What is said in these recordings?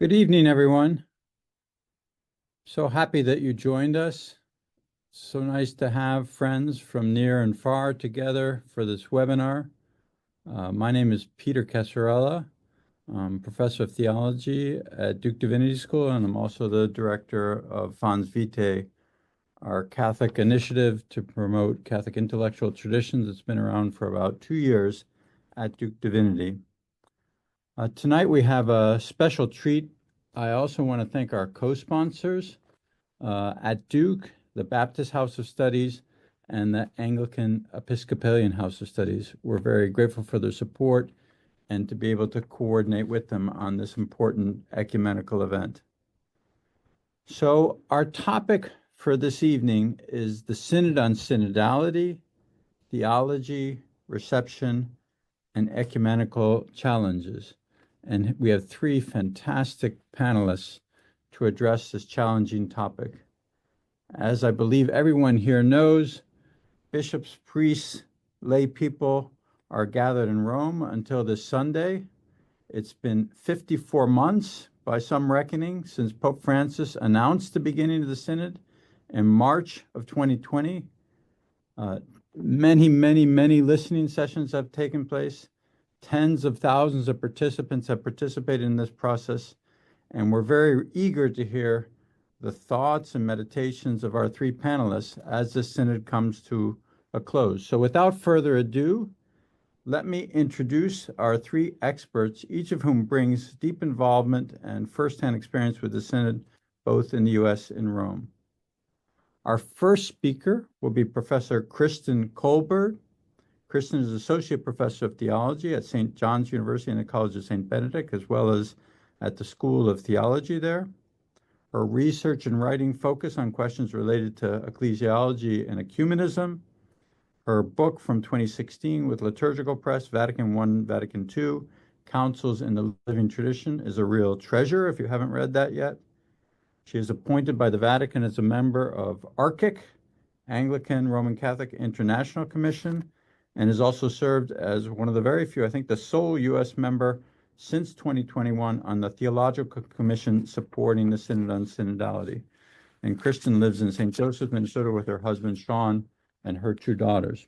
Good evening, everyone. So happy that you joined us. So nice to have friends from near and far together for this webinar. My name is Peter Casarella. I'm professor of theology at Duke Divinity School, and I'm also the director of Fons Vitae, our Catholic initiative to promote Catholic intellectual traditions. It's been around for about 2 years at Duke Divinity. Tonight we have a special treat. I also want to thank our co-sponsors at Duke, the Baptist House of Studies, and the Anglican Episcopalian House of Studies. We're very grateful for their support and to be able to coordinate with them on this important ecumenical event. So our topic for this evening is the Synod on Synodality, Theology, Reception, and Ecumenical Challenges. And we have 3 fantastic panelists to address this challenging topic. As I believe everyone here knows, bishops, priests, lay people are gathered in Rome until this Sunday. It's been 54 months by some reckoning since Pope Francis announced the beginning of the Synod in March of 2020. Many listening sessions have taken place. Tens of thousands of participants have participated in this process, and we're very eager to hear the thoughts and meditations of our 3 panelists as this synod comes to a close. So without further ado, let me introduce our 3 experts, each of whom brings deep involvement and firsthand experience with the synod, both in the U.S. and Rome. Our first speaker will be Professor Kristen Colberg. Kristen is Associate Professor of Theology at St. John's University and the College of St. Benedict, as well as at the School of Theology there. Her research and writing focus on questions related to ecclesiology and ecumenism. Her book from 2016 with Liturgical Press, Vatican I, Vatican II, Councils in the Living Tradition, is a real treasure if you haven't read that yet. She is appointed by the Vatican as a member of ARCIC, Anglican Roman Catholic International Commission, and has also served as one of the very few, I think the sole U.S. member since 2021 on the Theological Commission supporting the Synod on Synodality. And Kristen lives in St. Joseph, Minnesota with her husband, Sean, and her 2 daughters.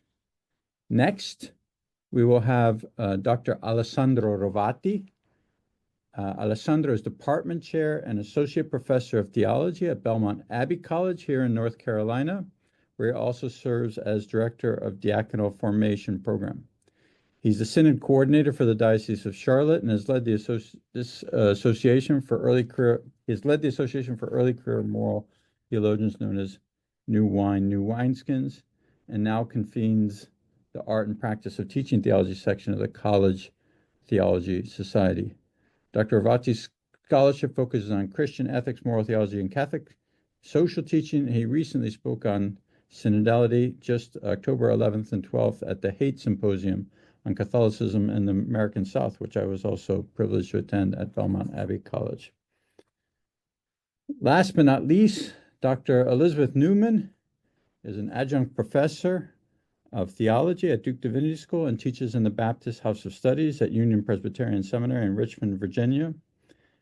Next, we will have Dr. Alessandro Rovati. Alessandro is Department Chair and Associate Professor of Theology at Belmont Abbey College here in North Carolina, where he also serves as Director of Diaconal Formation Program. He's the Synod Coordinator for the Diocese of Charlotte and has led the Association for Early Career Moral Theologians, known as New Wine, New Wineskins, and now convenes the Art and Practice of Teaching Theology section of the College Theology Society. Dr. Rovati's scholarship focuses on Christian ethics, moral theology, and Catholic social teaching. He recently spoke on Synodality just October 11th and 12th at the Haight Symposium on Catholicism in the American South, which I was also privileged to attend at Belmont Abbey College. Last but not least, Dr. Elizabeth Newman is an adjunct professor of theology at Duke Divinity School and teaches in the Baptist House of Studies at Union Presbyterian Seminary in Richmond, Virginia.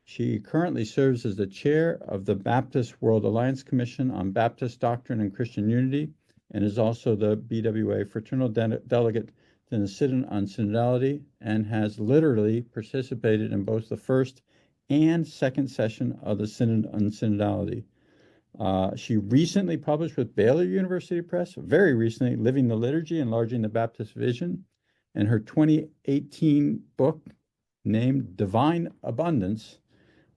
She currently serves as the chair of the Baptist World Alliance Commission on Baptist Doctrine and Christian Unity, and is also the BWA Fraternal Delegate to the Synod on Synodality, and has literally participated in both the first and second session of the Synod on Synodality. She recently published with Baylor University Press, very recently, Living the Liturgy, Enlarging the Baptist Vision, and her 2018 book, named Divine Abundance,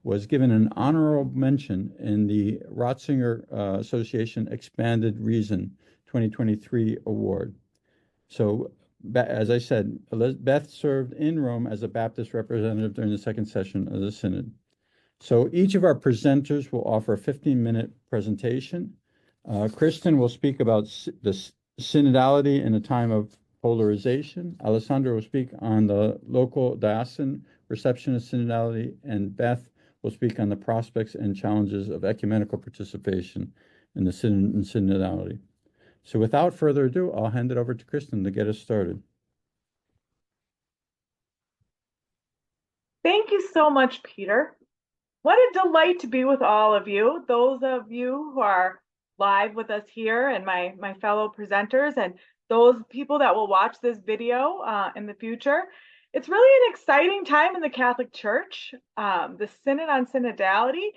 was given an honorable mention in the Ratzinger Association Expanded Reason 2023 award. So, as I said, Beth served in Rome as a Baptist representative during the second session of the Synod. So each of our presenters will offer a 15-minute presentation. Kristen will speak about the synodality in a time of polarization. Alessandro will speak on the local diocesan reception of synodality, and Beth will speak on the prospects and challenges of ecumenical participation in the synod and synodality. So without further ado, I'll hand it over to Kristen to get us started. Thank you so much, Peter. What a delight to be with all of you, those of you who are live with us here and my fellow presenters and those people that will watch this video in the future. It's really an exciting time in the Catholic Church. The Synod on Synodality,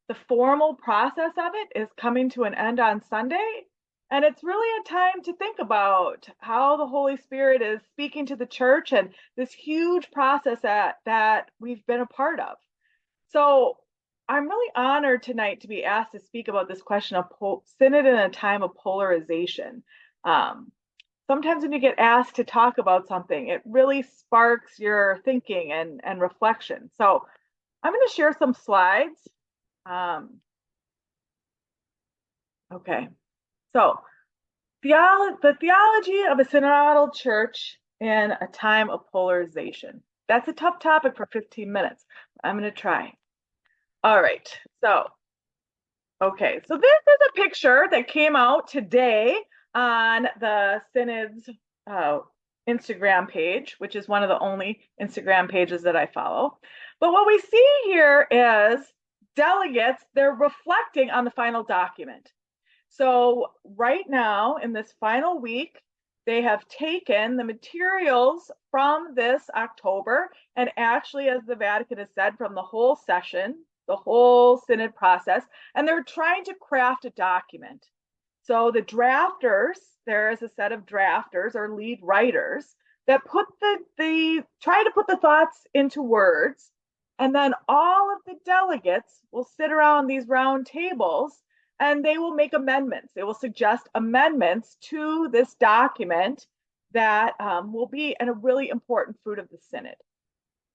the formal process of it is coming to an end on Sunday. And it's really a time to think about how the Holy Spirit is speaking to the church and this huge process that we've been a part of. So I'm really honored tonight to be asked to speak about this question of synod in a time of polarization. Sometimes when you get asked to talk about something, it really sparks your thinking and reflection. So I'm going to share some slides. Okay, so the theology of a synodal church in a time of polarization. That's a tough topic for 15 minutes. I'm going to try. All right, so this is a picture that came out today on the Synod's Instagram page, which is one of the only Instagram pages that I follow. But what we see here is delegates, they're reflecting on the final document. So right now, in this final week, they have taken the materials from this October, and actually, as the Vatican has said, from the whole session, the whole synod process, and they're trying to craft a document. So the drafters, there is a set of drafters or lead writers that try to put the thoughts into words, and then all of the delegates will sit around these round tables and they will make amendments. They will suggest amendments to this document that will be a really important fruit of the synod.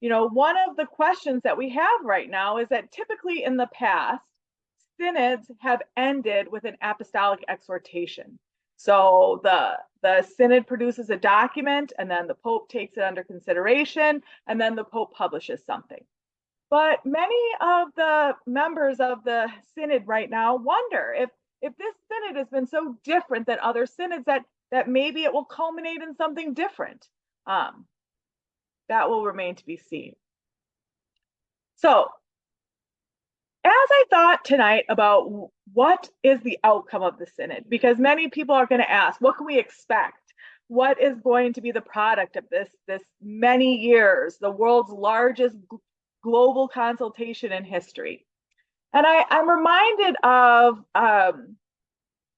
You know, one of the questions that we have right now is that typically in the past, synods have ended with an apostolic exhortation. So the synod produces a document, and then the Pope takes it under consideration, and then the Pope publishes something. But many of the members of the synod right now wonder if this synod has been so different than other synods that maybe it will culminate in something different. That will remain to be seen. So, as I thought tonight about what is the outcome of the synod, because many people are going to ask, what can we expect? What is going to be the product of this many years, the world's largest global consultation in history? And I'm reminded of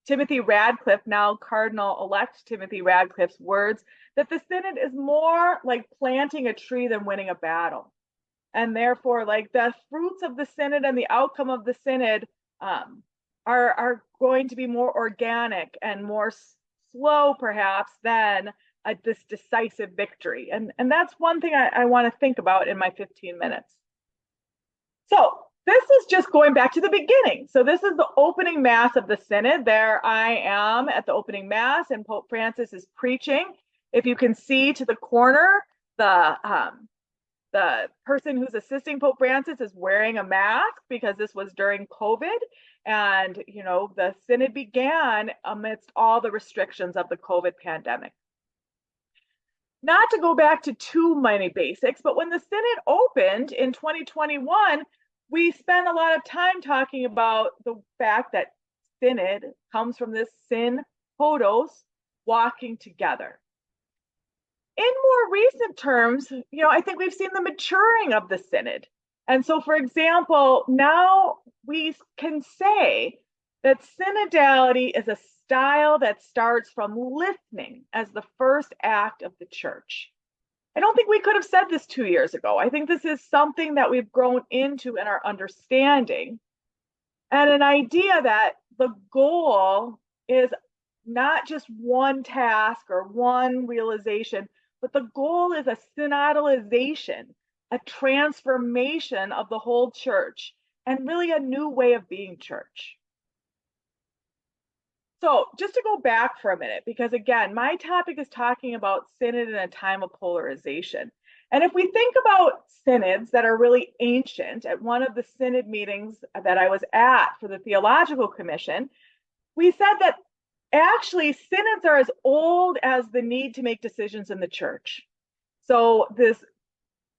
Timothy Radcliffe, now Cardinal-elect Timothy Radcliffe's words, that the synod is more like planting a tree than winning a battle. And therefore, like the fruits of the synod and the outcome of the synod are going to be more organic and more slow, perhaps, than this decisive victory. And that's one thing I want to think about in my 15 minutes. So this is just going back to the beginning. So this is the opening mass of the synod. There I am at the opening mass, and Pope Francis is preaching. If you can see to the corner, the person who's assisting Pope Francis is wearing a mask because this was during COVID. And, you know, the synod began amidst all the restrictions of the COVID pandemic. Not to go back to too many basics, but when the synod opened in 2021, we spent a lot of time talking about the fact that synod comes from this syn hodos, walking together. In more recent terms, you know, I think we've seen the maturing of the synod. And so, for example, now we can say that synodality is a style that starts from listening as the first act of the church. I don't think we could have said this 2 years ago. I think this is something that we've grown into in our understanding, and an idea that the goal is not just one task or one realization, but the goal is a synodalization, a transformation of the whole church, and really a new way of being church. So just to go back for a minute, because again, my topic is talking about synod in a time of polarization. And if we think about synods that are really ancient, at one of the synod meetings that I was at for the Theological Commission, we said that actually synods are as old as the need to make decisions in the church. So this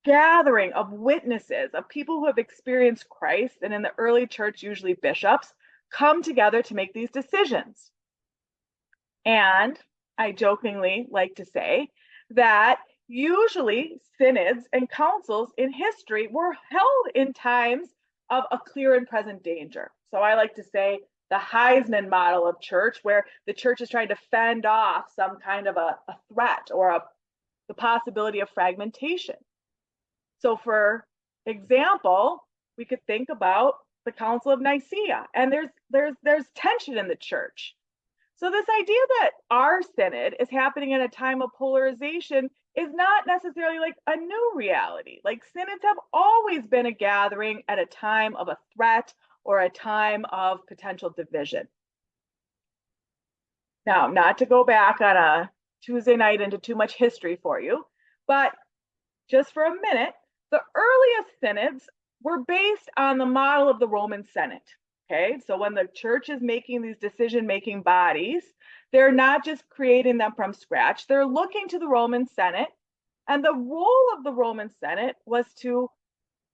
gathering of witnesses, of people who have experienced Christ, and in the early church, usually bishops, come together to make these decisions. And I jokingly like to say that usually synods and councils in history were held in times of a clear and present danger. So I like to say the Heisman model of church, where the church is trying to fend off some kind of a threat or the possibility of fragmentation. So for example, we could think about the Council of Nicaea, and there's tension in the church. So this idea that our synod is happening in a time of polarization is not necessarily like a new reality. Like synods have always been a gathering at a time of a threat or a time of potential division. Now, not to go back on a Tuesday night into too much history for you, but just for a minute, the earliest synods were based on the model of the Roman Senate. Okay, so when the church is making these decision-making bodies, they're not just creating them from scratch. They're looking to the Roman Senate, and the role of the Roman Senate was to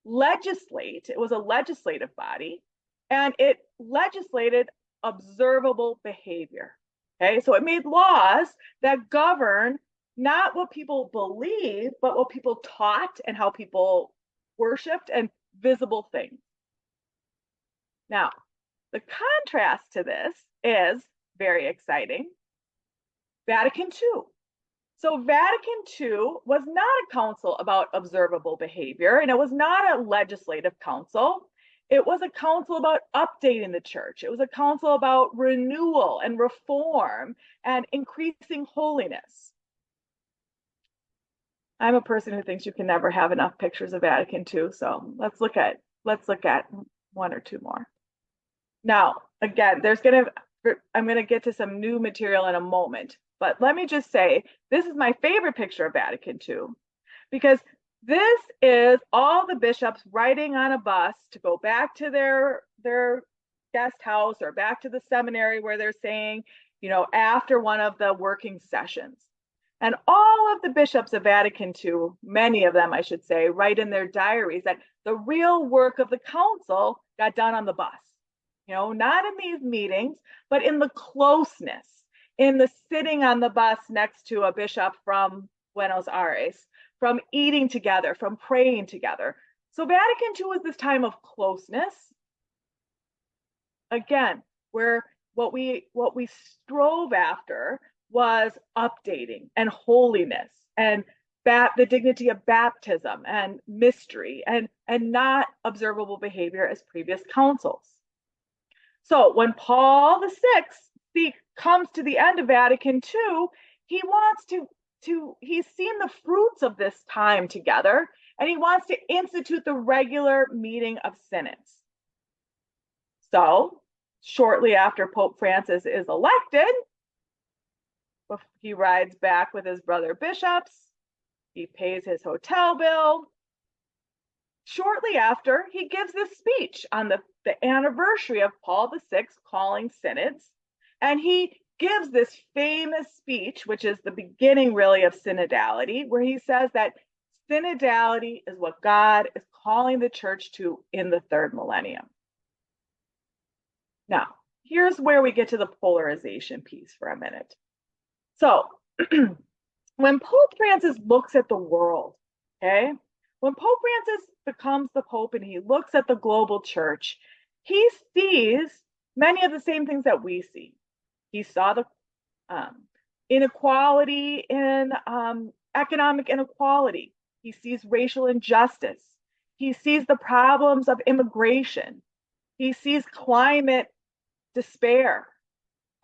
legislate. It was a legislative body, and it legislated observable behavior. Okay, so it made laws that govern not what people believe, but what people taught and how people worshiped and visible things. Now, the contrast to this is very exciting. Vatican II. So Vatican II was not a council about observable behavior, and it was not a legislative council. It was a council about updating the church. It was a council about renewal and reform and increasing holiness. I'm a person who thinks you can never have enough pictures of Vatican II, so let's look at one or two more. Now, again, I'm going to get to some new material in a moment, but let me just say, this is my favorite picture of Vatican II, because this is all the bishops riding on a bus to go back to their guest house or back to the seminary where they're saying, after one of the working sessions. And all of the bishops of Vatican II, many of them, I should say, write in their diaries that the real work of the council got done on the bus. Not in these meetings, but in the closeness, in the sitting on the bus next to a bishop from Buenos Aires, from eating together, from praying together. So Vatican II was this time of closeness. Again, where what we strove after was updating and holiness and the dignity of baptism and mystery and not observable behavior as previous councils. So when Paul VI comes to the end of Vatican II, he wants he's seen the fruits of this time together, and he wants to institute the regular meeting of synods. So shortly after Pope Francis is elected, he rides back with his brother bishops. He pays his hotel bill. Shortly after, he gives this speech on the anniversary of Paul VI calling synods. And he gives this famous speech, which is the beginning really of synodality, where he says that synodality is what God is calling the church to in the third millennium. Now, here's where we get to the polarization piece for a minute. So when Pope Francis looks at the world, okay, when Pope Francis becomes the Pope and he looks at the global church, he sees many of the same things that we see. He saw the inequality in economic inequality. He sees racial injustice. He sees the problems of immigration. He sees climate despair.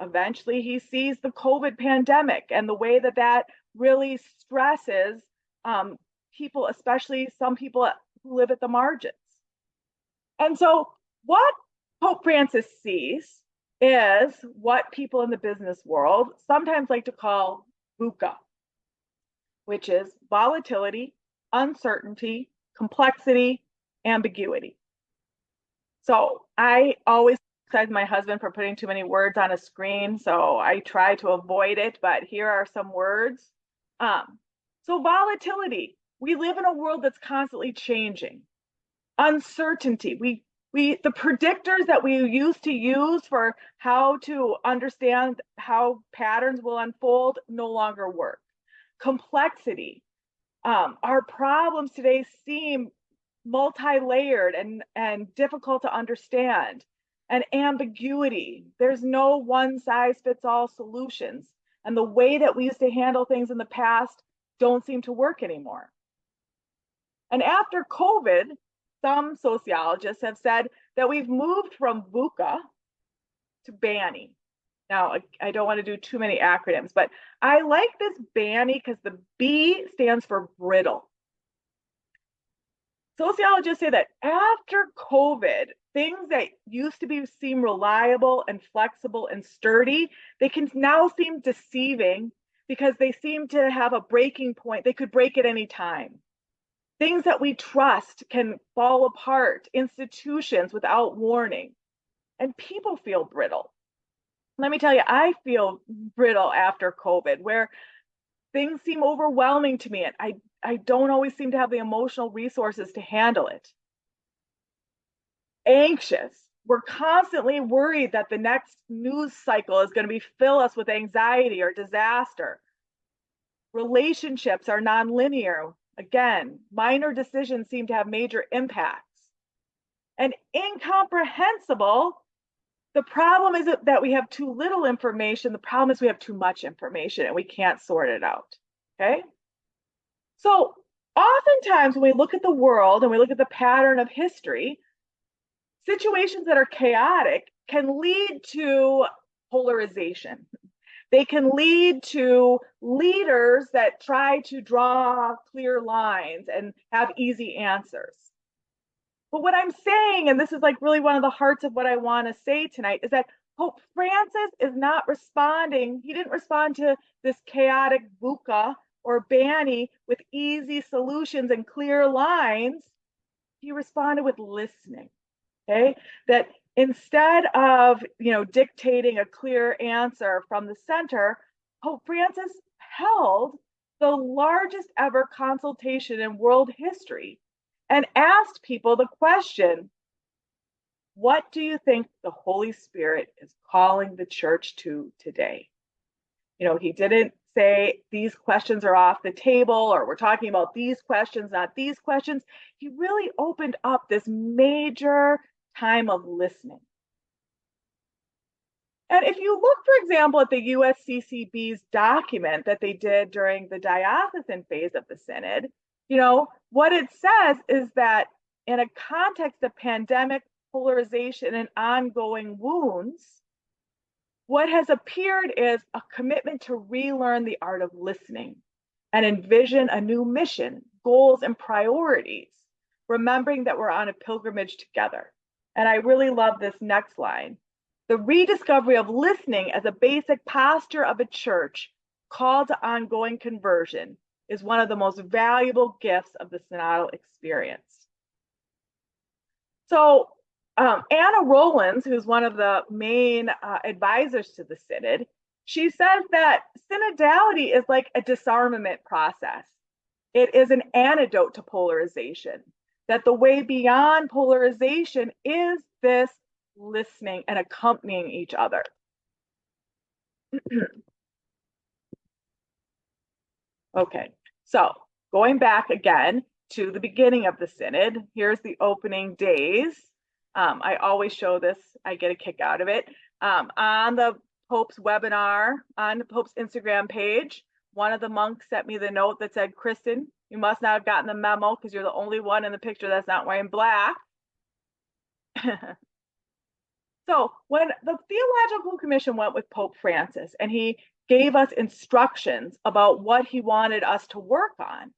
Eventually, he sees the COVID pandemic and the way that really stresses people, especially some people who live at the margins. And so what Pope Francis sees is what people in the business world sometimes like to call VUCA, which is volatility, uncertainty, complexity, ambiguity. So I always criticize my husband for putting too many words on a screen, so I try to avoid it, but here are some words. So volatility. We live in a world that's constantly changing. Uncertainty. The predictors that we used to use for how to understand how patterns will unfold no longer work. Complexity. Our problems today seem multi-layered and difficult to understand. And ambiguity. There's no one-size-fits-all solutions. And the way that we used to handle things in the past don't seem to work anymore. And after COVID, some sociologists have said that we've moved from VUCA to BANI. Now, I don't want to do too many acronyms, but I like this BANI because the B stands for brittle. Sociologists say that after COVID, things that used to seem reliable and flexible and sturdy, they can now seem deceiving because they seem to have a breaking point. They could break at any time. Things that we trust can fall apart, institutions without warning, and people feel brittle. Let me tell you, I feel brittle after COVID, where things seem overwhelming to me, and I don't always seem to have the emotional resources to handle it. Anxious. We're constantly worried that the next news cycle is going to fill us with anxiety or disaster. Relationships are nonlinear. Again, minor decisions seem to have major impacts. And incomprehensible, the problem isn't that we have too little information. The problem is we have too much information and we can't sort it out. Okay? So oftentimes when we look at the world and we look at the pattern of history, situations that are chaotic can lead to polarization. They can lead to leaders that try to draw clear lines and have easy answers. But what I'm saying, and this is like really one of the hearts of what I want to say tonight, is that Pope Francis is not responding. He didn't respond to this chaotic VUCA or BANI with easy solutions and clear lines. He responded with listening. Okay, that instead of dictating a clear answer from the center, Pope Francis held the largest ever consultation in world history and asked people the question, what do you think the Holy Spirit is calling the church to today? He didn't say these questions are off the table or we're talking about these questions, not these questions. He really opened up this major time of listening. And if you look, for example, at the USCCB's document that they did during the diocesan phase of the Synod, what it says is that in a context of pandemic, polarization, and ongoing wounds, what has appeared is a commitment to relearn the art of listening and envision a new mission, goals, and priorities, remembering that we're on a pilgrimage together. And I really love this next line. The rediscovery of listening as a basic posture of a church called to ongoing conversion is one of the most valuable gifts of the synodal experience. So Anna Rowlands, who's one of the main advisors to the Synod, she says that synodality is like a disarmament process. It is an antidote to polarization, that the way beyond polarization is this listening and accompanying each other. Okay, so going back again to the beginning of the Synod, here's the opening days. I always show this, I get a kick out of it. On the Pope's webinar, on the Pope's Instagram page, one of the monks sent me the note that said, Kristen, you must not have gotten the memo because you're the only one in the picture that's not wearing black. So when the Theological Commission went with Pope Francis and he gave us instructions about what he wanted us to work on,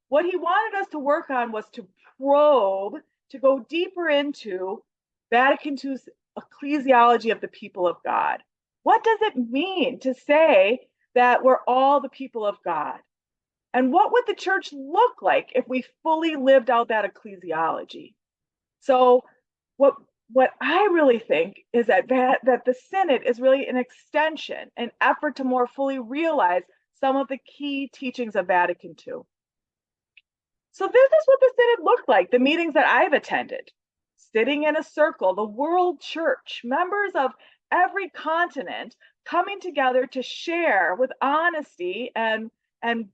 what he wanted us to work on was to probe, to go deeper into Vatican II's ecclesiology of the people of God. What does it mean to say that we're all the people of God? And what would the church look like if we fully lived out that ecclesiology? So what I really think is that the Synod is really an extension, an effort to more fully realize some of the key teachings of Vatican II. So this is what the Synod looked like, the meetings that I've attended. Sitting in a circle, the world church, members of every continent coming together to share with honesty and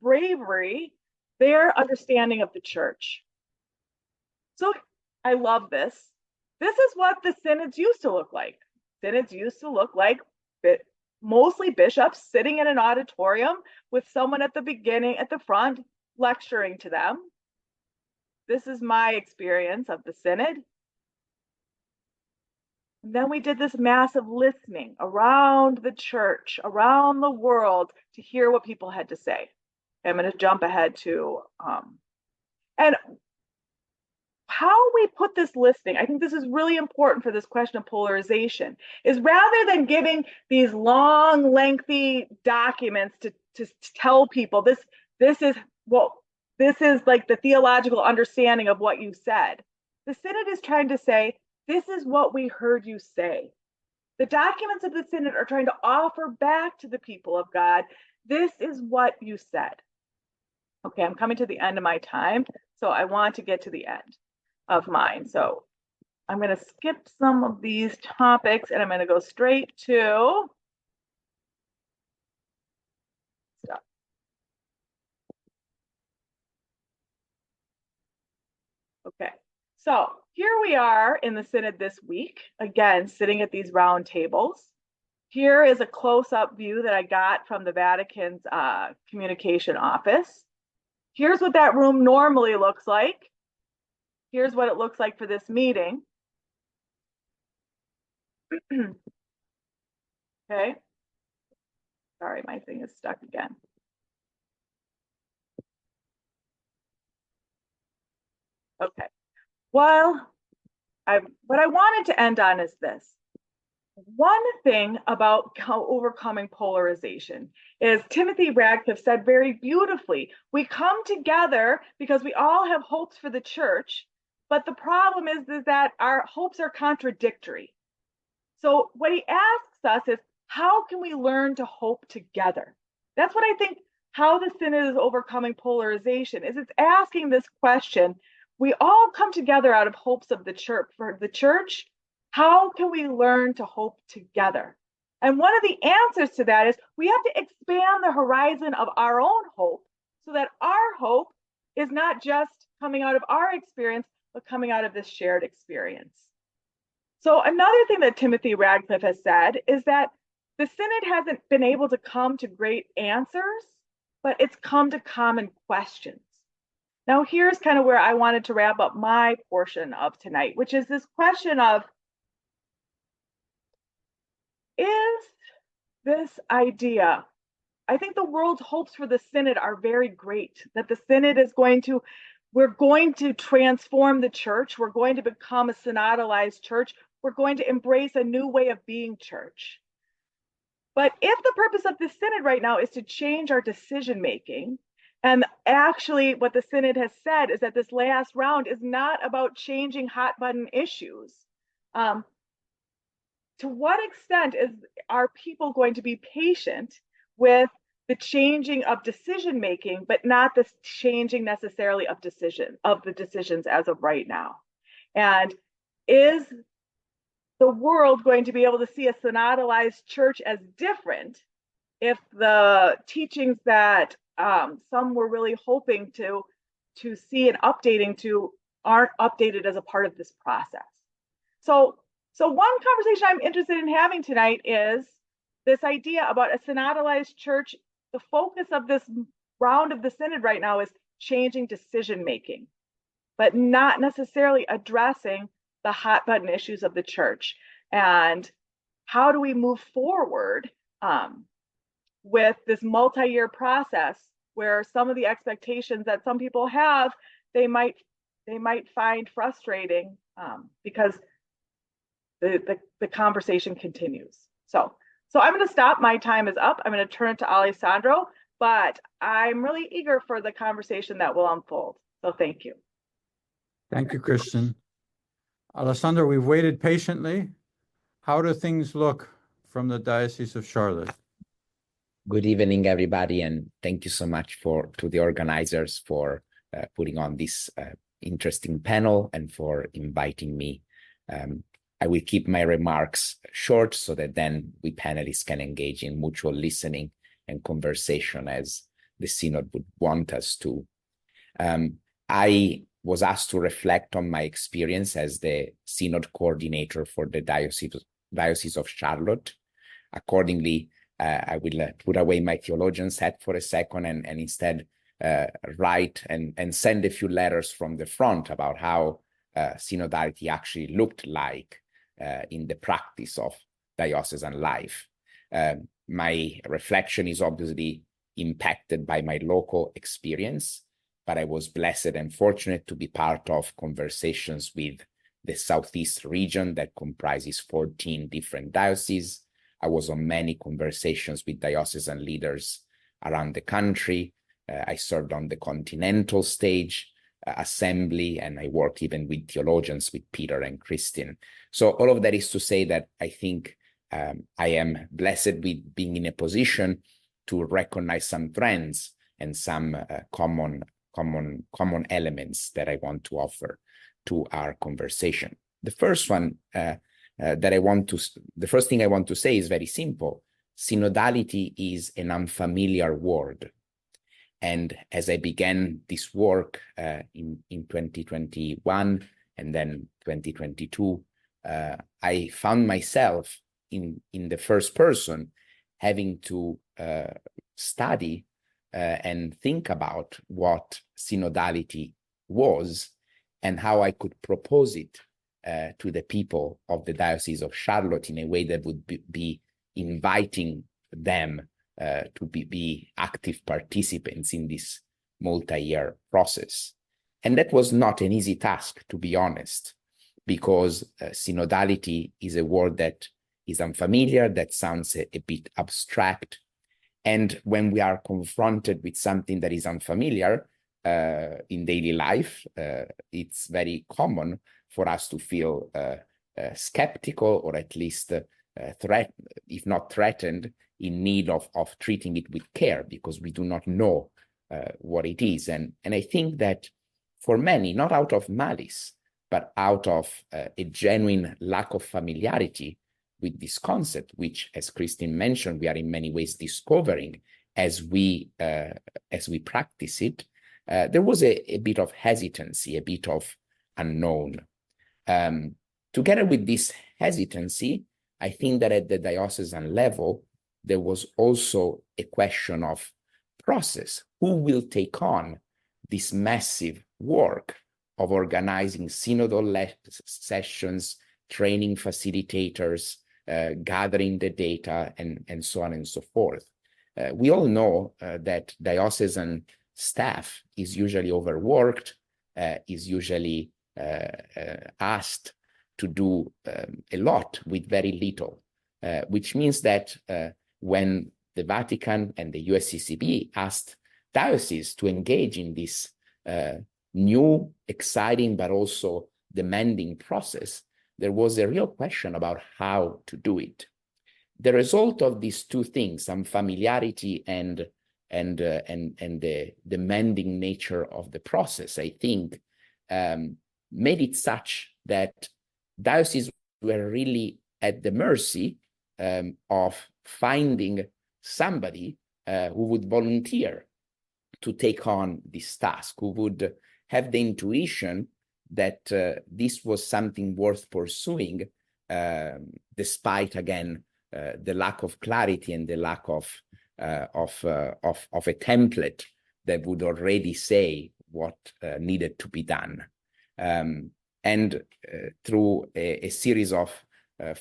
bravery their understanding of the church. So I love this. This is what the synods used to look like. Synods used to look like mostly bishops sitting in an auditorium with someone at the beginning, at the front, lecturing to them. This is my experience of the synod. And then we did this massive listening around the church, around the world, to hear what people had to say. I'm going to jump ahead to, and how we put this listening, I think this is really important for this question of polarization, is rather than giving these long, lengthy documents to tell people this is like the theological understanding of what you said. The Synod is trying to say, this is what we heard you say. The documents of the Synod are trying to offer back to the people of God, this is what you said. Okay, I'm coming to the end of my time, so I want to get to the end of mine. So I'm going to skip some of these topics and I'm going to go straight to stuff. Okay, so here we are in the Synod this week, again, sitting at these round tables. Here is a close-up view that I got from the Vatican's communication office. Here's what that room normally looks like. Here's what it looks like for this meeting. Okay. Sorry, my thing is stuck again. Okay. Well, what I wanted to end on is this. One thing about overcoming polarization is Timothy Radcliffe said very beautifully, we come together because we all have hopes for the church, but the problem is that our hopes are contradictory. So what he asks us is, how can we learn to hope together? That's what I think how the Synod is overcoming polarization is, it's asking this question. We all come together out of hopes of the church, for the church. How can we learn to hope together? And one of the answers to that is we have to expand the horizon of our own hope so that our hope is not just coming out of our experience, but coming out of this shared experience. So another thing that Timothy Radcliffe has said is that the Synod hasn't been able to come to great answers, but it's come to common questions. Now, here's kind of where I wanted to wrap up my portion of tonight, which is this question of, is this idea, I think the world's hopes for the Synod are very great, that the Synod is we're going to transform the church, we're going to become a synodalized church, we're going to embrace a new way of being church. But if the purpose of the Synod right now is to change our decision-making, and actually what the Synod has said is that this last round is not about changing hot-button issues, to what extent are people going to be patient with the changing of decision making, but not the changing necessarily of the decisions as of right now? And is the world going to be able to see a synodalized church as different if the teachings that some were really hoping to see and updating to aren't updated as a part of this process? So one conversation I'm interested in having tonight is this idea about a synodalized church. The focus of this round of the Synod right now is changing decision-making, but not necessarily addressing the hot button issues of the church. And how do we move forward with this multi-year process where some of the expectations that some people have, they might find frustrating because the conversation continues. So I'm going to stop. My time is up. I'm going to turn it to Alessandro, but I'm really eager for the conversation that will unfold. So thank you. Thank you, Kristen. Alessandro, we've waited patiently. How do things look from the Diocese of Charlotte? Good evening, everybody, and thank you so much to the organizers for putting on this interesting panel and for inviting me. I will keep my remarks short so that then we panelists can engage in mutual listening and conversation as the Synod would want us to. I was asked to reflect on my experience as the Synod coordinator for the Diocese of Charlotte. Accordingly, I will put away my theologian's hat for a second and instead write and send a few letters from the front about how synodality actually looked like in the practice of diocesan life. My reflection is obviously impacted by my local experience, but I was blessed and fortunate to be part of conversations with the Southeast region that comprises 14 different dioceses. I was on many conversations with diocesan leaders around the country. I served on the continental stage assembly, and I worked even with theologians, with Peter and Christine. So all of that is to say that I think I am blessed with being in a position to recognize some trends and some common elements that I want to offer to our conversation. The first one the first thing I want to say is very simple. Synodality is an unfamiliar word. And as I began this work in 2021 and then 2022, I found myself in the first person having to study and think about what synodality was and how I could propose it to the people of the Diocese of Charlotte in a way that would be inviting them to be active participants in this multi-year process. And that was not an easy task, to be honest, because synodality is a word that is unfamiliar, that sounds a bit abstract. And when we are confronted with something that is unfamiliar in daily life, it's very common for us to feel skeptical or at least if not threatened, in need of treating it with care because we do not know what it is. And I think that for many, not out of malice, but out of a genuine lack of familiarity with this concept, which, as Christine mentioned, we are in many ways discovering as we practice it, there was a bit of hesitancy, a bit of unknown. Together with this hesitancy, I think that at the diocesan level, there was also a question of process. Who will take on this massive work of organizing synodal sessions, training facilitators, gathering the data, and so on and so forth? We all know that diocesan staff is usually overworked, is usually asked to do a lot with very little, which means that when the Vatican and the USCCB asked dioceses to engage in this new, exciting, but also demanding process, there was a real question about how to do it. The result of these two things, some familiarity and the demanding nature of the process, I think, made it such that dioceses were really at the mercy of finding somebody who would volunteer to take on this task, who would have the intuition that this was something worth pursuing, despite, again, the lack of clarity and the lack of a template that would already say what needed to be done. And through a series of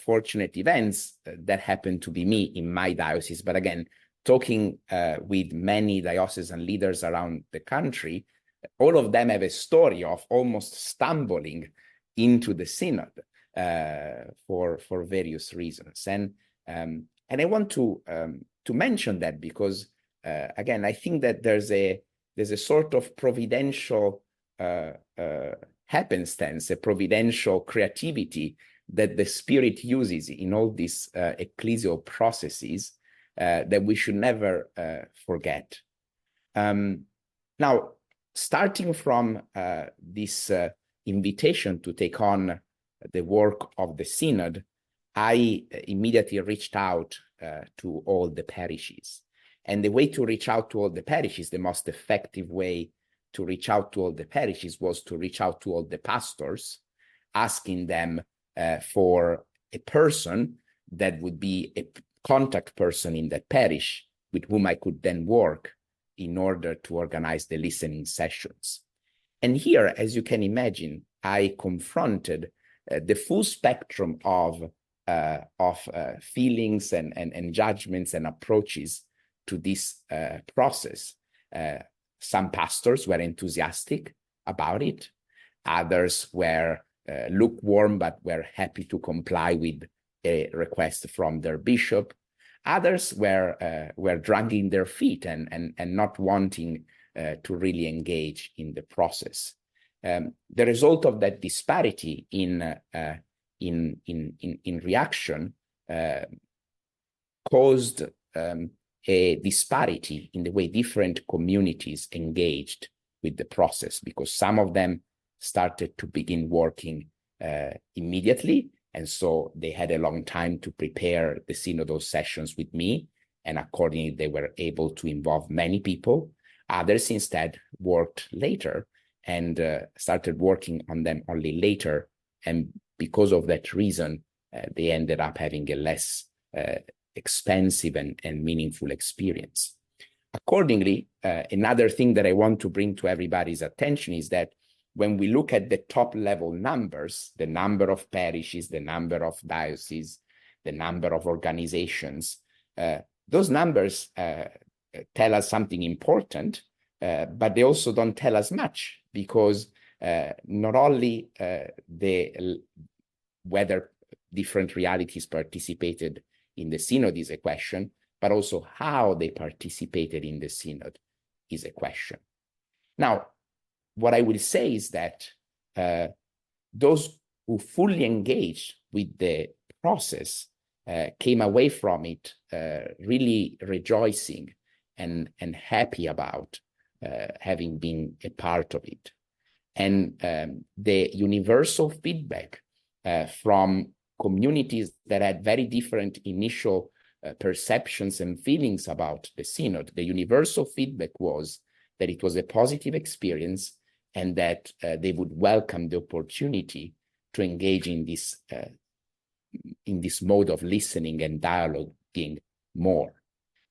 fortunate events, that happened to be me in my diocese. But again, talking with many diocesan leaders around the country, all of them have a story of almost stumbling into the synod for various reasons. And I want to mention that because again, I think that there's a sort of providential happenstance, a providential creativity that the Spirit uses in all these ecclesial processes that we should never forget. Now, starting from this invitation to take on the work of the Synod, I immediately reached out to all the parishes. And the way to reach out to all the parishes, the most effective way to reach out to all the parishes was to reach out to all the pastors, asking them for a person that would be a contact person in that parish with whom I could then work in order to organize the listening sessions. And here, as you can imagine, I confronted the full spectrum of feelings and judgments and approaches to this process. Some pastors were enthusiastic about it. Others were lukewarm, but were happy to comply with a request from their bishop. Others were dragging their feet and not wanting to really engage in the process. The result of that disparity in reaction caused a disparity in the way different communities engaged with the process, because some of them started to begin working immediately, and so they had a long time to prepare the synodal sessions with me, and accordingly they were able to involve many people. Others instead worked later and started working on them only later, and because of that reason, they ended up having a less expensive and meaningful experience. Accordingly, another thing that I want to bring to everybody's attention is that when we look at the top level numbers, the number of parishes, the number of dioceses, the number of organizations, those numbers tell us something important, but they also don't tell us much, because not only whether different realities participated in the synod is a question, but also how they participated in the synod is a question. Now, what I will say is that those who fully engaged with the process came away from it really rejoicing and happy about having been a part of it. And the universal feedback from communities that had very different initial perceptions and feelings about the synod, the universal feedback was that it was a positive experience and that they would welcome the opportunity to engage in this mode of listening and dialoguing more.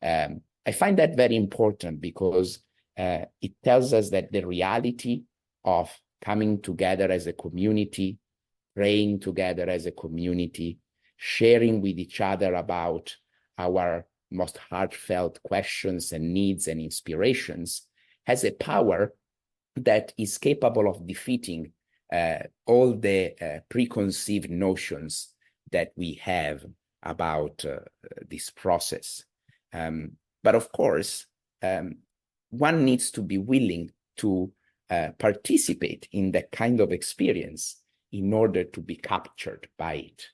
I find that very important, because it tells us that the reality of coming together as a community, praying together as a community, sharing with each other about our most heartfelt questions and needs and inspirations, has a power that is capable of defeating all the preconceived notions that we have about this process. But of course, one needs to be willing to participate in that kind of experience in order to be captured by it.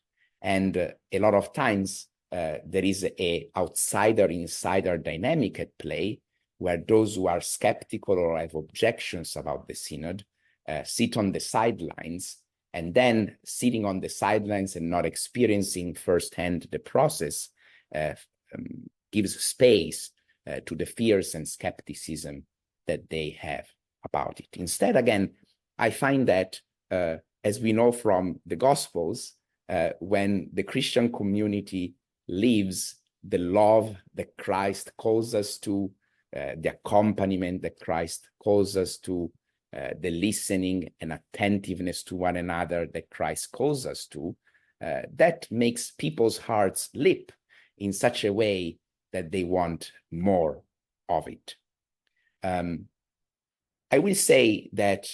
And a lot of times there is a outsider-insider dynamic at play, where those who are skeptical or have objections about the synod sit on the sidelines, and then sitting on the sidelines and not experiencing firsthand the process gives space to the fears and skepticism that they have about it. Instead, again, I find that, as we know from the Gospels, when the Christian community lives the love that Christ calls us to, the accompaniment that Christ calls us to, the listening and attentiveness to one another that Christ calls us to, that makes people's hearts leap in such a way that they want more of it. I will say that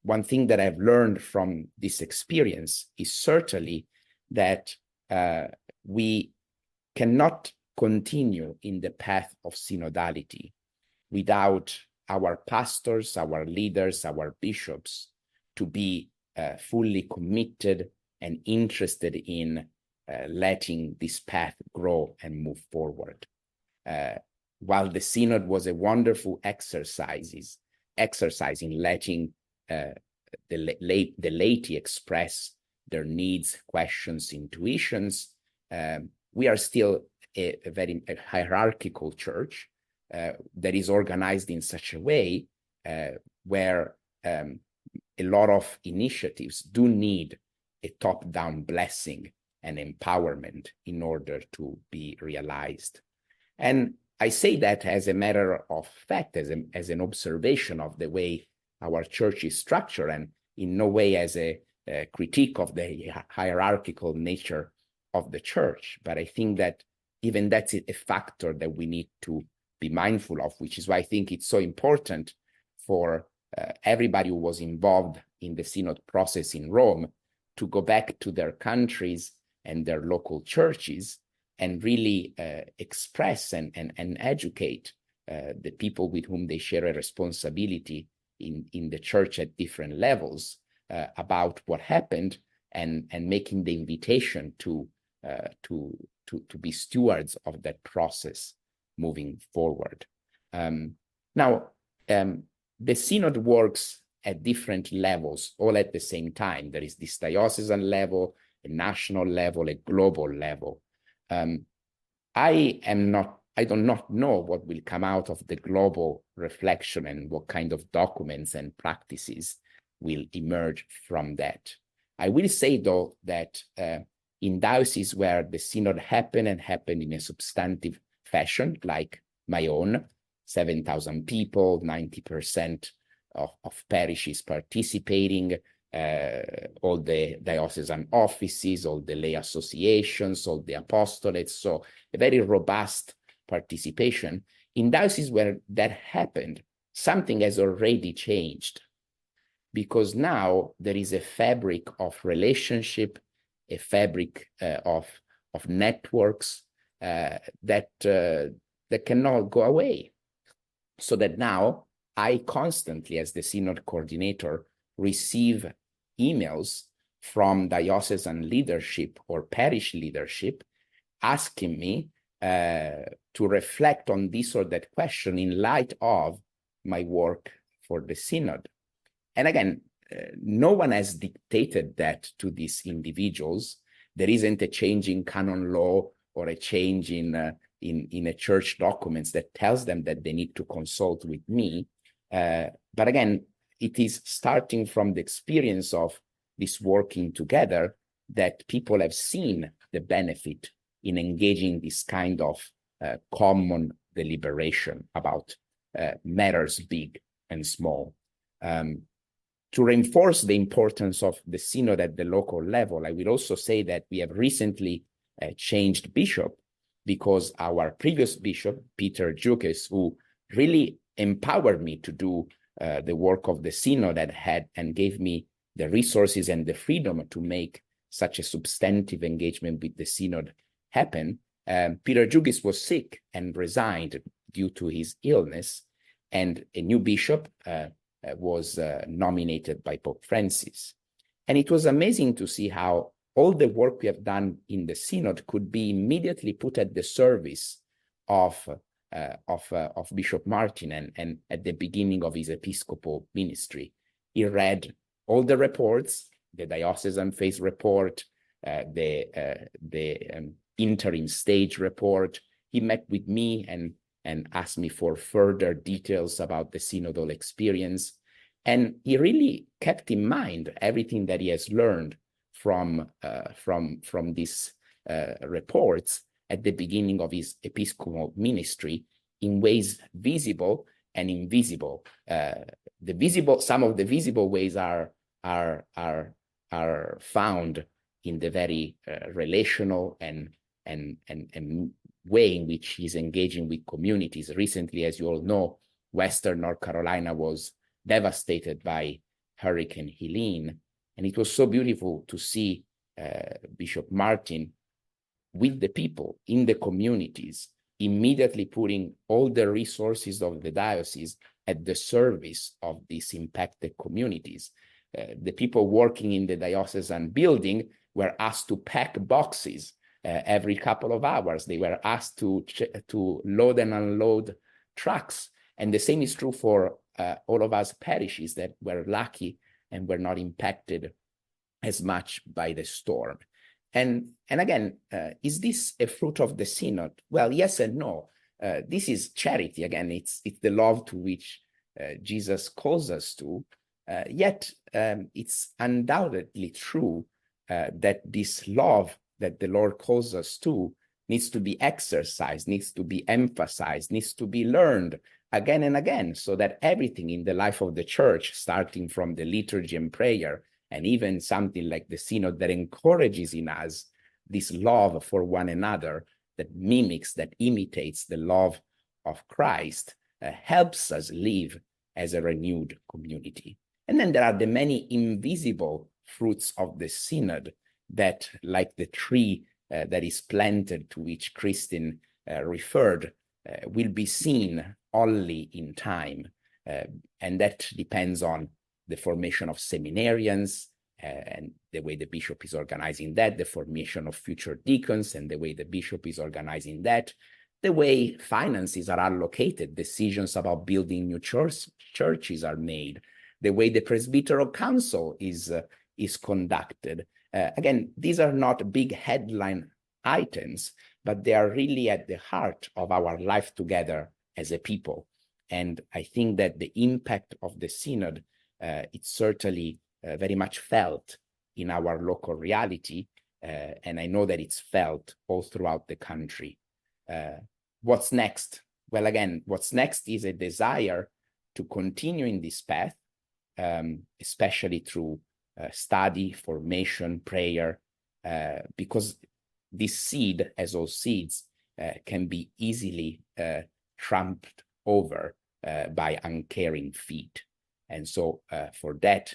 one thing that I've learned from this experience is certainly that we cannot continue in the path of synodality without our pastors, our leaders, our bishops to be fully committed and interested in letting this path grow and move forward. While the synod was a wonderful exercise exercising, letting the laity express their needs, questions, intuitions. We are still a very hierarchical church that is organized in such a way where a lot of initiatives do need a top-down blessing and empowerment in order to be realized. And I say that as a matter of fact, as an observation of the way our church is structured, and in no way as a critique of the hierarchical nature of the church. But I think that even that's a factor that we need to be mindful of, which is why I think it's so important for everybody who was involved in the synod process in Rome to go back to their countries and their local churches and really express and educate the people with whom they share a responsibility in the church at different levels about what happened, and making the invitation to be stewards of that process moving forward. Now, the synod works at different levels, all at the same time. There is this diocesan level, a national level, a global level. I do not know what will come out of the global reflection and what kind of documents and practices will emerge from that. I will say, though, that in dioceses where the synod happened in a substantive fashion, like my own, 7,000 people, 90% of parishes participating, all the diocesan offices, all the lay associations, all the apostolates, so a very robust participation. In dioceses where that happened, something has already changed, because now there is a fabric of relationship, a fabric of networks that cannot go away. So that now I constantly, as the synod coordinator, receive emails from diocesan leadership or parish leadership asking me to reflect on this or that question in light of my work for the synod. And again, no one has dictated that to these individuals. There isn't a change in canon law or a change in a church documents that tells them that they need to consult with me. But again, it is starting from the experience of this working together that people have seen the benefit in engaging this kind of common deliberation about matters big and small. To reinforce the importance of the synod at the local level, I will also say that we have recently changed bishop, because our previous bishop, Peter Jukes, who really empowered me to do the work of the synod and gave me the resources and the freedom to make such a substantive engagement with the synod happen. Peter Jukes was sick and resigned due to his illness, and a new bishop was nominated by Pope Francis. And it was amazing to see how all the work we have done in the synod could be immediately put at the service of Bishop Martin, and at the beginning of his Episcopal ministry. He read all the reports, the diocesan phase report, the interim stage report. He met with me and asked me for further details about the synodal experience. And he really kept in mind everything that he has learned from these reports at the beginning of his Episcopal ministry in ways visible and invisible. Some of the visible ways are found in the very relational and way in which he's engaging with communities. Recently, as you all know, Western North Carolina was devastated by Hurricane Helene. And it was so beautiful to see Bishop Martin with the people in the communities, immediately putting all the resources of the diocese at the service of these impacted communities. The people working in the diocesan building were asked to pack boxes every couple of hours. They were asked to load and unload trucks. And the same is true for all of us parishes that were lucky and were not impacted as much by the storm. And again, is this a fruit of the Synod? Well, yes and no. This is charity. Again, it's the love to which Jesus calls us to. Yet it's undoubtedly true that this love that the Lord calls us to needs to be exercised, needs to be emphasized, needs to be learned again and again, so that everything in the life of the church, starting from the liturgy and prayer, and even something like the Synod that encourages in us this love for one another, that mimics, that imitates the love of Christ, helps us live as a renewed community. And then there are the many invisible fruits of the Synod that, like the tree that is planted to which Christine referred, will be seen only in time. And that depends on the formation of seminarians and the way the bishop is organizing that, the formation of future deacons and the way the bishop is organizing that, the way finances are allocated, decisions about building new churches are made, the way the presbyteral council is conducted. Again, these are not big headline items, but they are really at the heart of our life together as a people. And I think that the impact of the Synod, it's certainly very much felt in our local reality, and I know that it's felt all throughout the country. What's next? Well, again, what's next is a desire to continue in this path, especially through study, formation, prayer, because this seed, as all seeds, can be easily trampled over by uncaring feet. And so for that,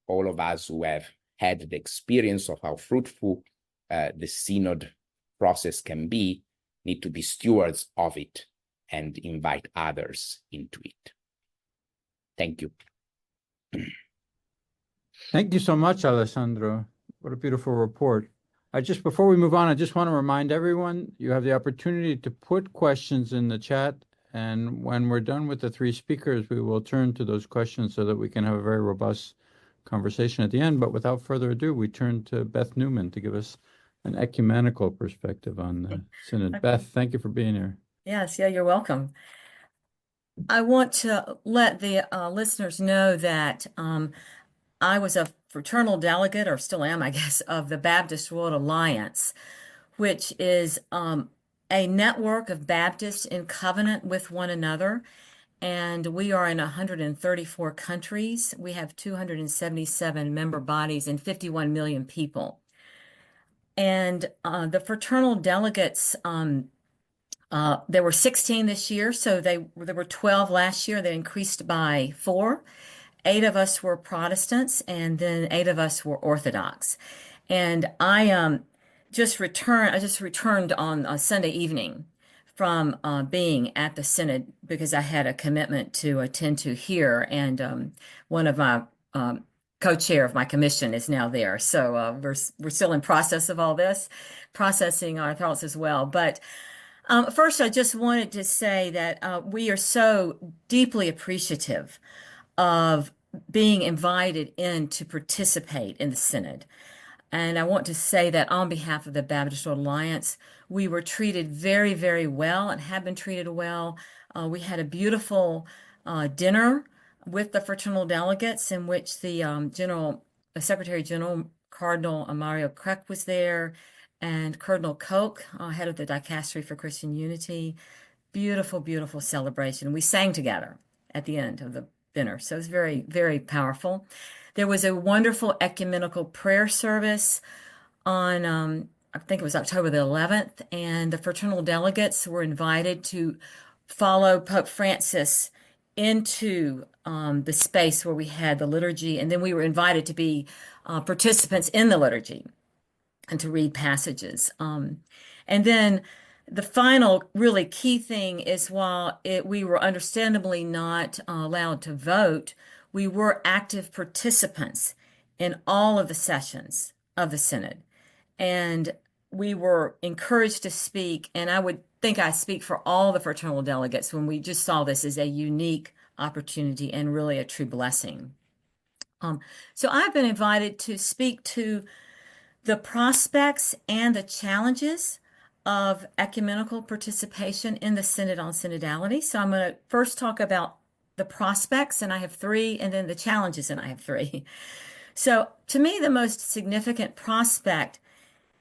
all of us who have had the experience of how fruitful the Synod process can be, need to be stewards of it and invite others into it. Thank you. Thank you so much, Alessandro. What a beautiful report. Before we move on, I just want to remind everyone, you have the opportunity to put questions in the chat. And when we're done with the three speakers, we will turn to those questions so that we can have a very robust conversation at the end. But without further ado, we turn to Beth Newman to give us an ecumenical perspective on the Synod. Okay. Beth, thank you for being here. Yes, yeah, you're welcome. I want to let the listeners know that I was a fraternal delegate, or still am, I guess, of the Baptist World Alliance, which is a network of Baptists in covenant with one another. And we are in 134 countries. We have 277 member bodies and 51 million people. And the fraternal delegates, there were 16 this year, so there were 12 last year. They increased by 4. 8 of us were Protestants, and then 8 of us were Orthodox. And I just returned on Sunday evening from being at the Synod because I had a commitment to attend to here, and one of my co-chair of my commission is now there. So we're still in process of all this, processing our thoughts as well. But first, I just wanted to say that we are so deeply appreciative of being invited in to participate in the Synod. And I want to say that on behalf of the Baptist World Alliance, we were treated very, very well and have been treated well. We had a beautiful dinner with the fraternal delegates in which the Secretary General, Cardinal Mario Kreck, was there, and Cardinal Koch, head of the Dicastery for Christian Unity. Beautiful, beautiful celebration. We sang together at the end of the dinner. So it was very, very powerful. There was a wonderful ecumenical prayer service on, I think it was October the 11th, and the fraternal delegates were invited to follow Pope Francis into the space where we had the liturgy, and then we were invited to be participants in the liturgy and to read passages. And then the final really key thing is while we were understandably not allowed to vote, we were active participants in all of the sessions of the Synod. And we were encouraged to speak, and I would think I speak for all the fraternal delegates when we just saw this as a unique opportunity and really a true blessing. So I've been invited to speak to the prospects and the challenges of ecumenical participation in the Synod on Synodality. So I'm going to first talk about the prospects, and I have three, and then the challenges, and I have three. So to me, the most significant prospect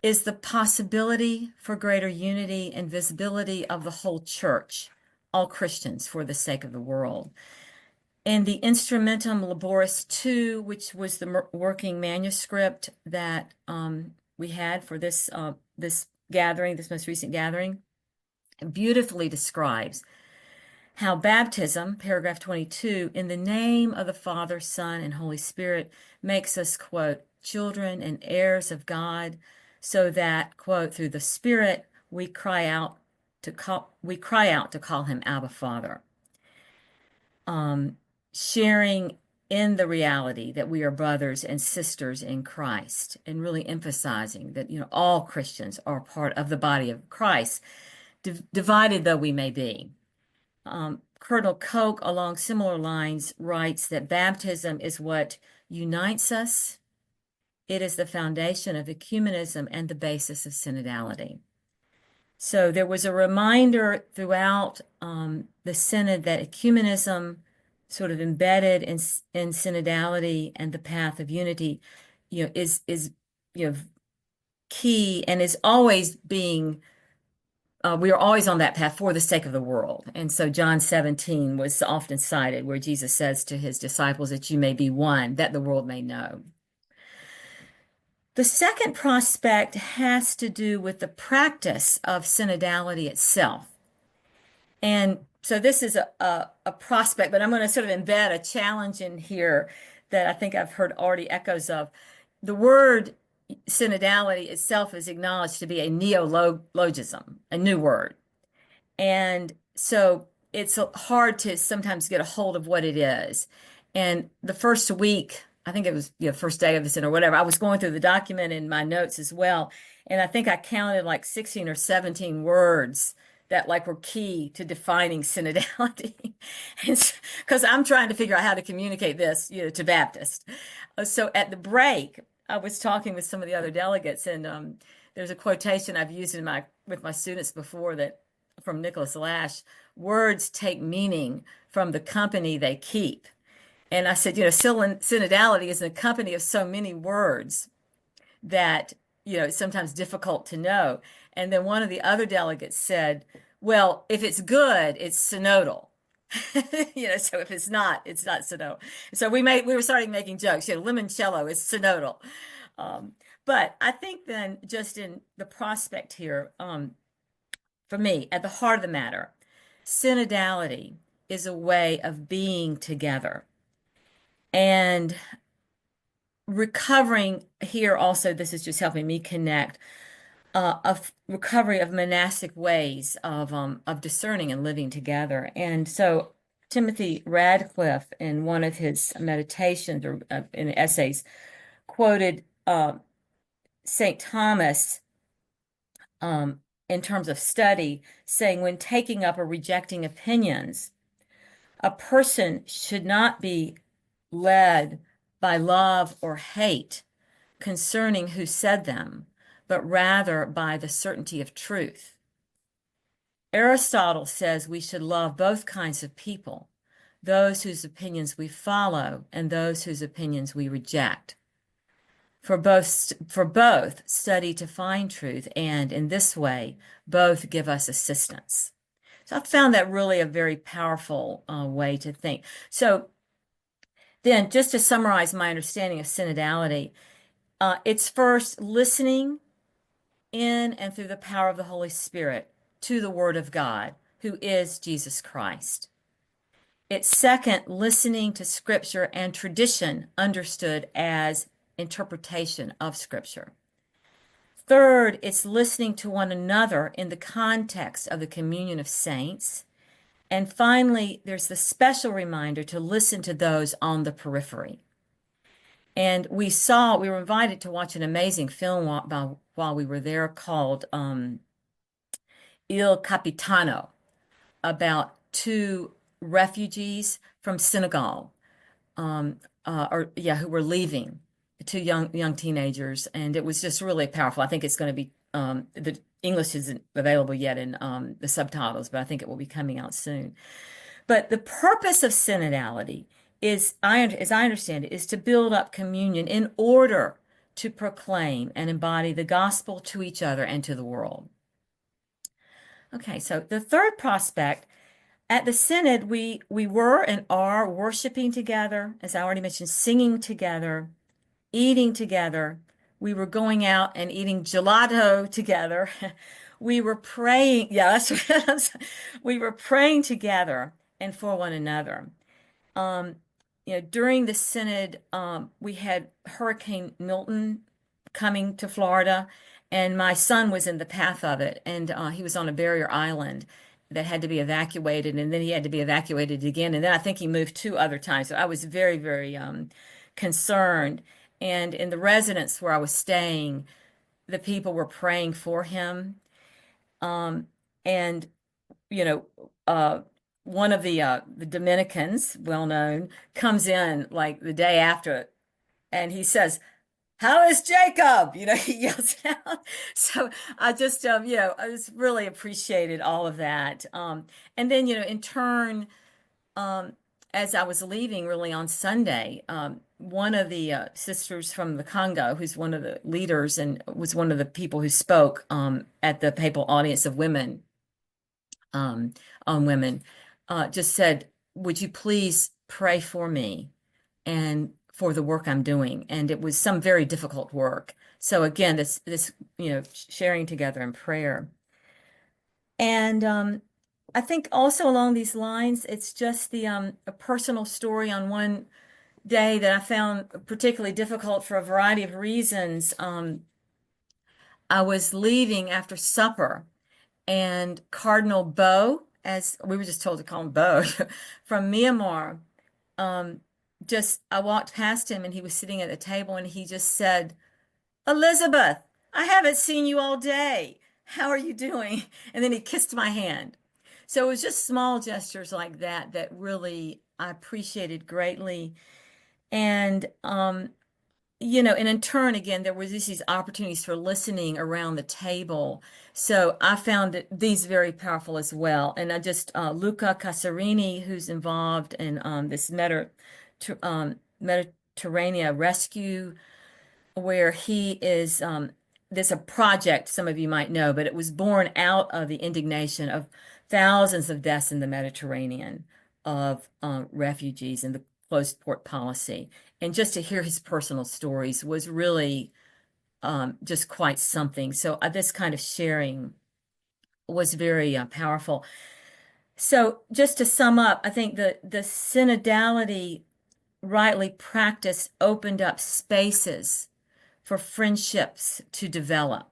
is the possibility for greater unity and visibility of the whole church, all Christians, for the sake of the world. And the Instrumentum Laboris II, which was the working manuscript that we had for this gathering, this most recent gathering, beautifully describes how baptism, paragraph 22, in the name of the Father, Son, and Holy Spirit, makes us, quote, children and heirs of God, so that, quote, through the Spirit we cry out to call him Abba, Father. Sharing in the reality that we are brothers and sisters in Christ, and really emphasizing that, all Christians are part of the body of Christ, divided though we may be. Colonel Koch, along similar lines, writes that baptism is what unites us. It is the foundation of ecumenism and the basis of synodality. So there was a reminder throughout the Synod that ecumenism, sort of embedded in synodality and the path of unity, is key and is always being. We are always on that path for the sake of the world. And so John 17 was often cited, where Jesus says to his disciples that you may be one, that the world may know. The second prospect has to do with the practice of synodality itself. And so this is a prospect, but I'm going to sort of embed a challenge in here that I think I've heard already echoes of. The word synodality itself is acknowledged to be a neologism, a new word. And so it's hard to sometimes get a hold of what it is. And the first week, I think it was first day of the Synod or whatever, I was going through the document in my notes as well. And I think I counted like 16 or 17 words that were key to defining synodality. Because I'm trying to figure out how to communicate this, to Baptists. So at the break, I was talking with some of the other delegates, and there's a quotation I've used with my students before that from Nicholas Lash: words take meaning from the company they keep. And I said, synodality is a company of so many words that, it's sometimes difficult to know. And then one of the other delegates said, well, if it's good, it's synodal. So if it's not synodal. So we were starting making jokes. Limoncello is synodal. But I think then, just in the prospect here, for me, at the heart of the matter, synodality is a way of being together. And recovering here also, this is just helping me connect, of recovery of monastic ways of discerning and living together. And so Timothy Radcliffe, in one of his meditations or in essays, quoted St. Thomas in terms of study, saying, when taking up or rejecting opinions, a person should not be led by love or hate concerning who said them, but rather by the certainty of truth. Aristotle says we should love both kinds of people, those whose opinions we follow and those whose opinions we reject. For both study to find truth, and in this way, both give us assistance. So I found that really a very powerful way to think. So then, just to summarize my understanding of synodality, it's first listening in and through the power of the Holy Spirit to the Word of God, who is Jesus Christ. It's second, listening to Scripture and tradition understood as interpretation of Scripture. Third, it's listening to one another in the context of the communion of saints. And finally, there's the special reminder to listen to those on the periphery. And we were invited to watch an amazing film while we were there called Il Capitano, about two refugees from Senegal, who were leaving, two young teenagers, and it was just really powerful. I think it's going to be the English isn't available yet in the subtitles, but I think it will be coming out soon. But the purpose of synodality is, as I understand it, is to build up communion in order to proclaim and embody the gospel to each other and to the world. Okay, so the third prospect, at the Synod, we were and are worshiping together, as I already mentioned, singing together, eating together. We were going out and eating gelato together. We were praying. Yeah, that's we were praying together and for one another. During the Synod, we had Hurricane Milton coming to Florida, and my son was in the path of it, and he was on a barrier island that had to be evacuated, and then he had to be evacuated again, and then I think he moved 2 other times. So I was very, very concerned. And in the residence where I was staying, the people were praying for him. And one of the Dominicans, well known, comes in like the day after, and he says, "How is Jacob?" He yells out. So I just, I just really appreciated all of that. And then, in turn, as I was leaving really on Sunday, one of the sisters from the Congo, who's one of the leaders and was one of the people who spoke at the papal audience of women, on women, just said, "Would you please pray for me and for the work I'm doing?" And it was some very difficult work. So again, this sharing together in prayer. And I think also along these lines, it's just a personal story on one day that I found particularly difficult for a variety of reasons. I was leaving after supper, and Cardinal Bo, as we were just told to call him Bo, from Myanmar, I walked past him, and he was sitting at the table, and he just said, "Elizabeth, I haven't seen you all day. How are you doing?" And then he kissed my hand. So it was just small gestures like that really I appreciated greatly. And, and in turn, again, there was these opportunities for listening around the table. So I found these very powerful as well. And I just, Luca Casarini, who's involved in this Mediterranean rescue, where he is, there's a project some of you might know, but it was born out of the indignation of thousands of deaths in the Mediterranean of refugees and the closed port policy. And just to hear his personal stories was really just quite something. So this kind of sharing was very powerful. So just to sum up, I think the synodality rightly practiced opened up spaces for friendships to develop.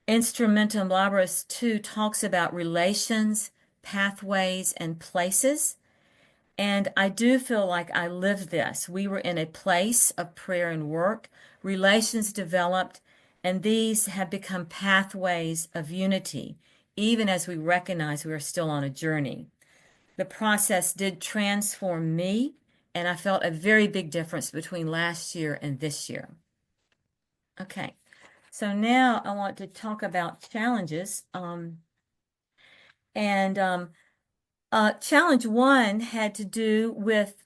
Instrumentum Laboris 2 talks about relations, pathways, and places. And I do feel like I lived this. We were in a place of prayer and work, relations developed, and these have become pathways of unity, even as we recognize we are still on a journey. The process did transform me, and I felt a very big difference between last year and this year. Okay, so now I want to talk about challenges. Challenge 1 had to do with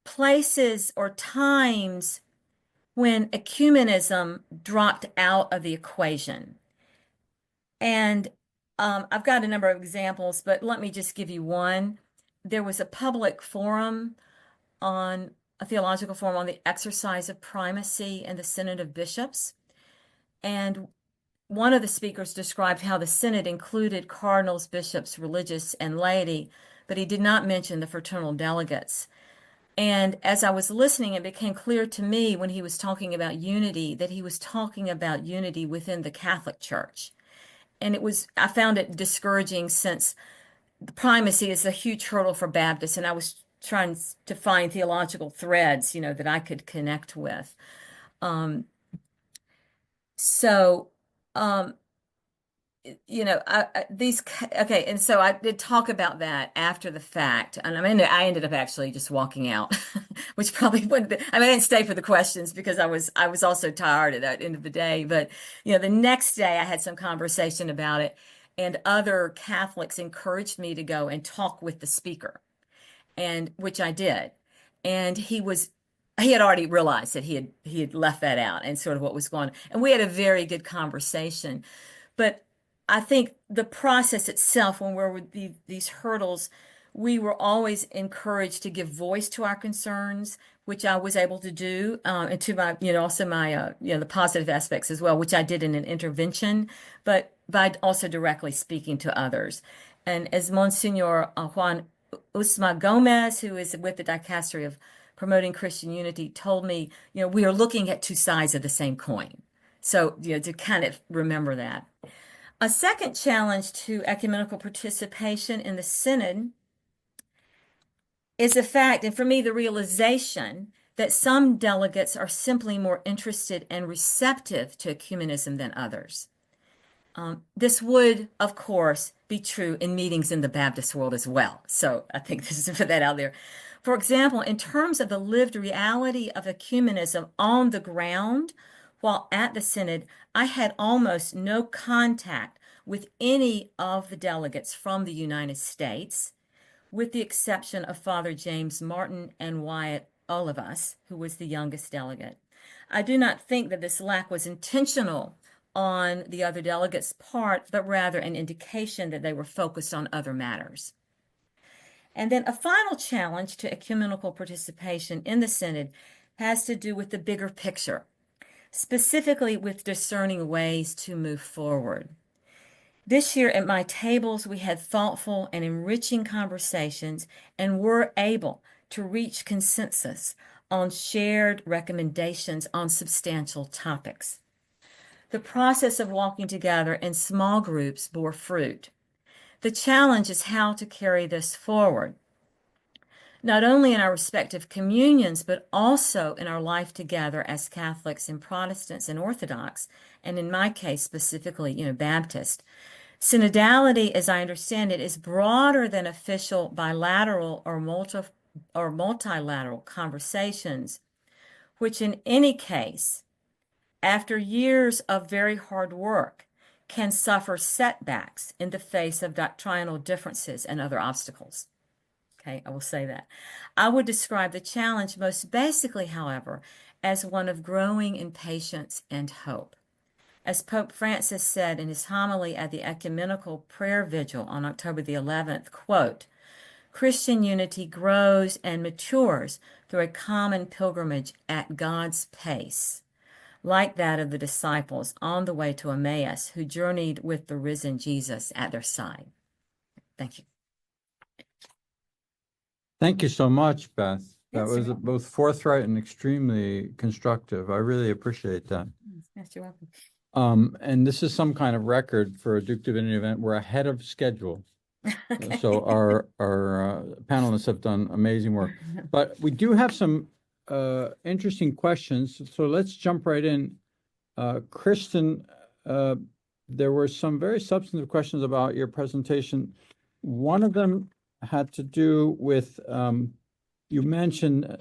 places or times when ecumenism dropped out of the equation. And I've got a number of examples, but let me just give you one. There was a public forum a theological forum on the exercise of primacy in the Synod of Bishops. And one of the speakers described how the Synod included cardinals, bishops, religious, and laity, but he did not mention the fraternal delegates. And as I was listening, it became clear to me when he was talking about unity that he was talking about unity within the Catholic Church. And I found it discouraging since the primacy is a huge hurdle for Baptists, and I was trying to find theological threads, that I could connect with. okay, and so I did talk about that after the fact, and I ended up actually just walking out, which probably wouldn't. I didn't stay for the questions because I was also tired at that end of the day. But the next day I had some conversation about it, and other Catholics encouraged me to go and talk with the speaker, and which I did, and he had already realized that he had left that out and sort of what was going on, and we had a very good conversation. But I think the process itself, when we're with these hurdles, we were always encouraged to give voice to our concerns, which I was able to do, and to my, also my, the positive aspects as well, which I did in an intervention, but by also directly speaking to others. And as Monsignor Juan Usma Gomez, who is with the Dicastery of Promoting Christian Unity, told me, we are looking at two sides of the same coin. So, to kind of remember that. A second challenge to ecumenical participation in the Synod is the fact, and for me, the realization that some delegates are simply more interested and receptive to ecumenism than others. This would, of course, be true in meetings in the Baptist world as well. So I think this is to put that out there. For example, in terms of the lived reality of ecumenism on the ground, while at the Synod, I had almost no contact with any of the delegates from the United States, with the exception of Father James Martin and Wyatt Olivas, who was the youngest delegate. I do not think that this lack was intentional on the other delegates' part, but rather an indication that they were focused on other matters. And then a final challenge to ecumenical participation in the Synod has to do with the bigger picture, specifically with discerning ways to move forward. This year at my tables, we had thoughtful and enriching conversations and were able to reach consensus on shared recommendations on substantial topics. The process of walking together in small groups bore fruit. The challenge is how to carry this forward, not only in our respective communions, but also in our life together as Catholics and Protestants and Orthodox, and in my case specifically, Baptist. Synodality, as I understand it, is broader than official bilateral or multilateral conversations, which in any case, after years of very hard work, can suffer setbacks in the face of doctrinal differences and other obstacles. Okay, I will say that. I would describe the challenge most basically, however, as one of growing in patience and hope. As Pope Francis said in his homily at the Ecumenical Prayer Vigil on October the 11th, quote, "Christian unity grows and matures through a common pilgrimage at God's pace, like that of the disciples on the way to Emmaus who journeyed with the risen Jesus at their side." Thank you. Thank you so much, Beth. That Yes, was you're both forthright and extremely constructive. I really appreciate that. Yes, you're welcome. And this is some kind of record for a Duke Divinity event. We're ahead of schedule. Okay. So our panelists have done amazing work. But we do have some interesting questions. So let's jump right in. Kristen, there were some very substantive questions about your presentation. One of them had to do with, you mentioned,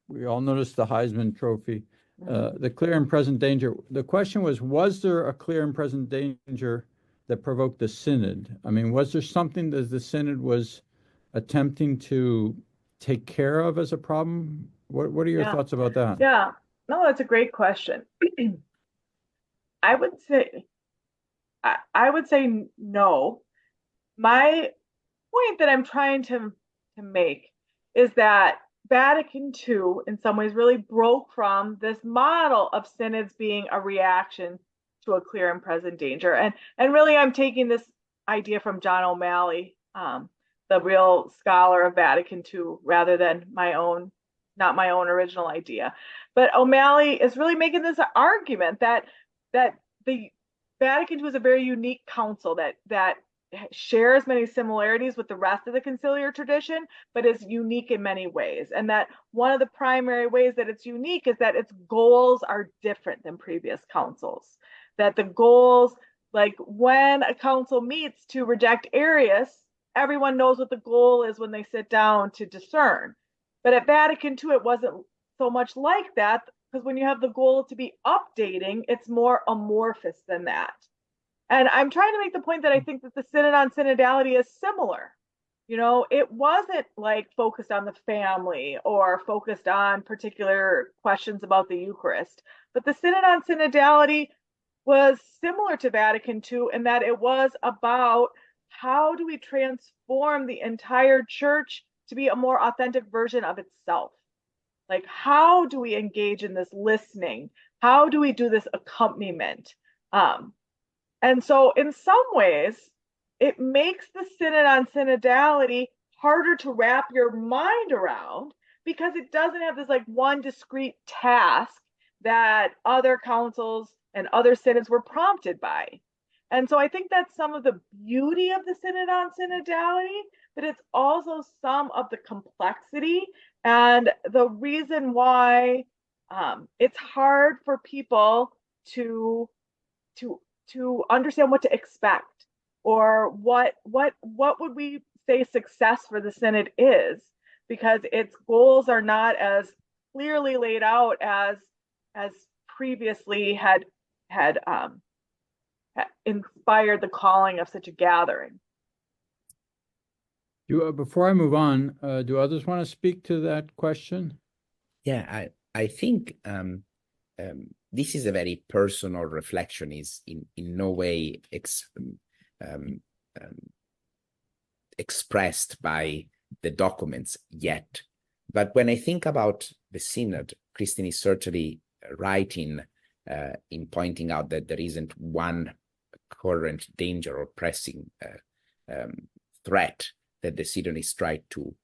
we all noticed the Heisman Trophy, the clear and present danger. The question was there a clear and present danger that provoked the Synod? I mean, was there something that the Synod was attempting to take care of as a problem? What are your thoughts about that? Yeah, no, that's a great question. I would say no. My point that I'm trying to make is that Vatican II, in some ways, really broke from this model of synods being a reaction to a clear and present danger. And really, I'm taking this idea from John O'Malley, the real scholar of Vatican II, rather than not my own original idea. But O'Malley is really making this argument that the Vatican II is a very unique council that shares many similarities with the rest of the conciliar tradition, but is unique in many ways. And that one of the primary ways that it's unique is that its goals are different than previous councils. That the goals Like when a council meets to reject Arius, everyone knows what the goal is when they sit down to discern. But at Vatican II, it wasn't so much like that, because when you have the goal to be updating, it's more amorphous than that. And I'm trying to make the point that I think that the Synod on Synodality is similar. You know, it wasn't like focused on the family or focused on particular questions about the Eucharist, but the Synod on Synodality was similar to Vatican II in that it was about how do we transform the entire church to be a more authentic version of itself? Like, how do we engage in this listening? How do we do this accompaniment? And so, in some ways, it makes the Synod on Synodality harder to wrap your mind around because it doesn't have this like one discrete task that other councils and other synods were prompted by. And so I think that's some of the beauty of the Synod on Synodality, but it's also some of the complexity and the reason why it's hard for people to understand what to expect or what would we say success for the Synod is, because its goals are not as clearly laid out as previously had inspired the calling of such a gathering. Before I move on, do others want to speak to that question? Yeah, I think this is a very personal reflection, is in no way expressed by the documents yet. But when I think about the Synod, Christine is certainly right in pointing out that there isn't one current danger or pressing threat that the Synod is trying to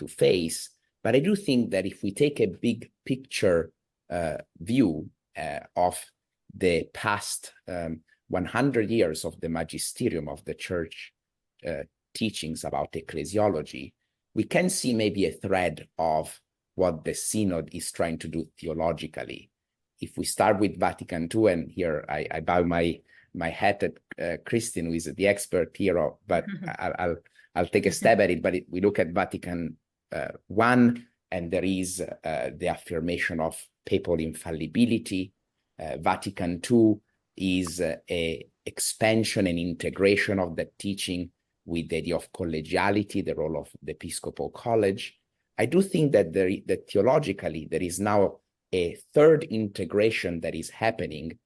face. But I do think that if we take a big picture view of the past 100 years of the magisterium of the church teachings about ecclesiology, we can see maybe a thread of what the Synod is trying to do theologically. If we start with Vatican II, and here I bow my hat at Christine, who is the expert here, but I'll take a stab at it. But we look at Vatican I, and there is the affirmation of papal infallibility. Vatican II is a expansion and integration of that teaching with the idea of collegiality, the role of the Episcopal College. I do think that that theologically there is now a third integration that is happening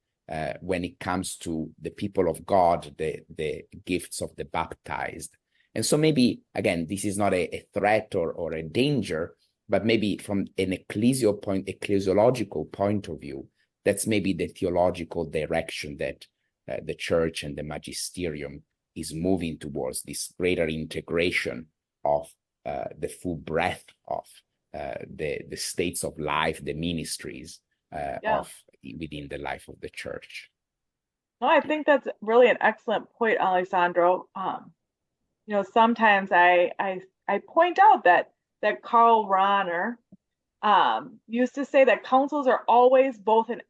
when it comes to the people of God, the gifts of the baptized. And so maybe, again, this is not a threat or a danger, but maybe from an ecclesiological point of view, that's maybe the theological direction that the church and the magisterium is moving towards, this greater integration of the full breadth of the states of life, the ministries within the life of the church. No, I think that's really an excellent point, Alessandro. You know, sometimes I point out that Karl Rahner used to say that councils are always both an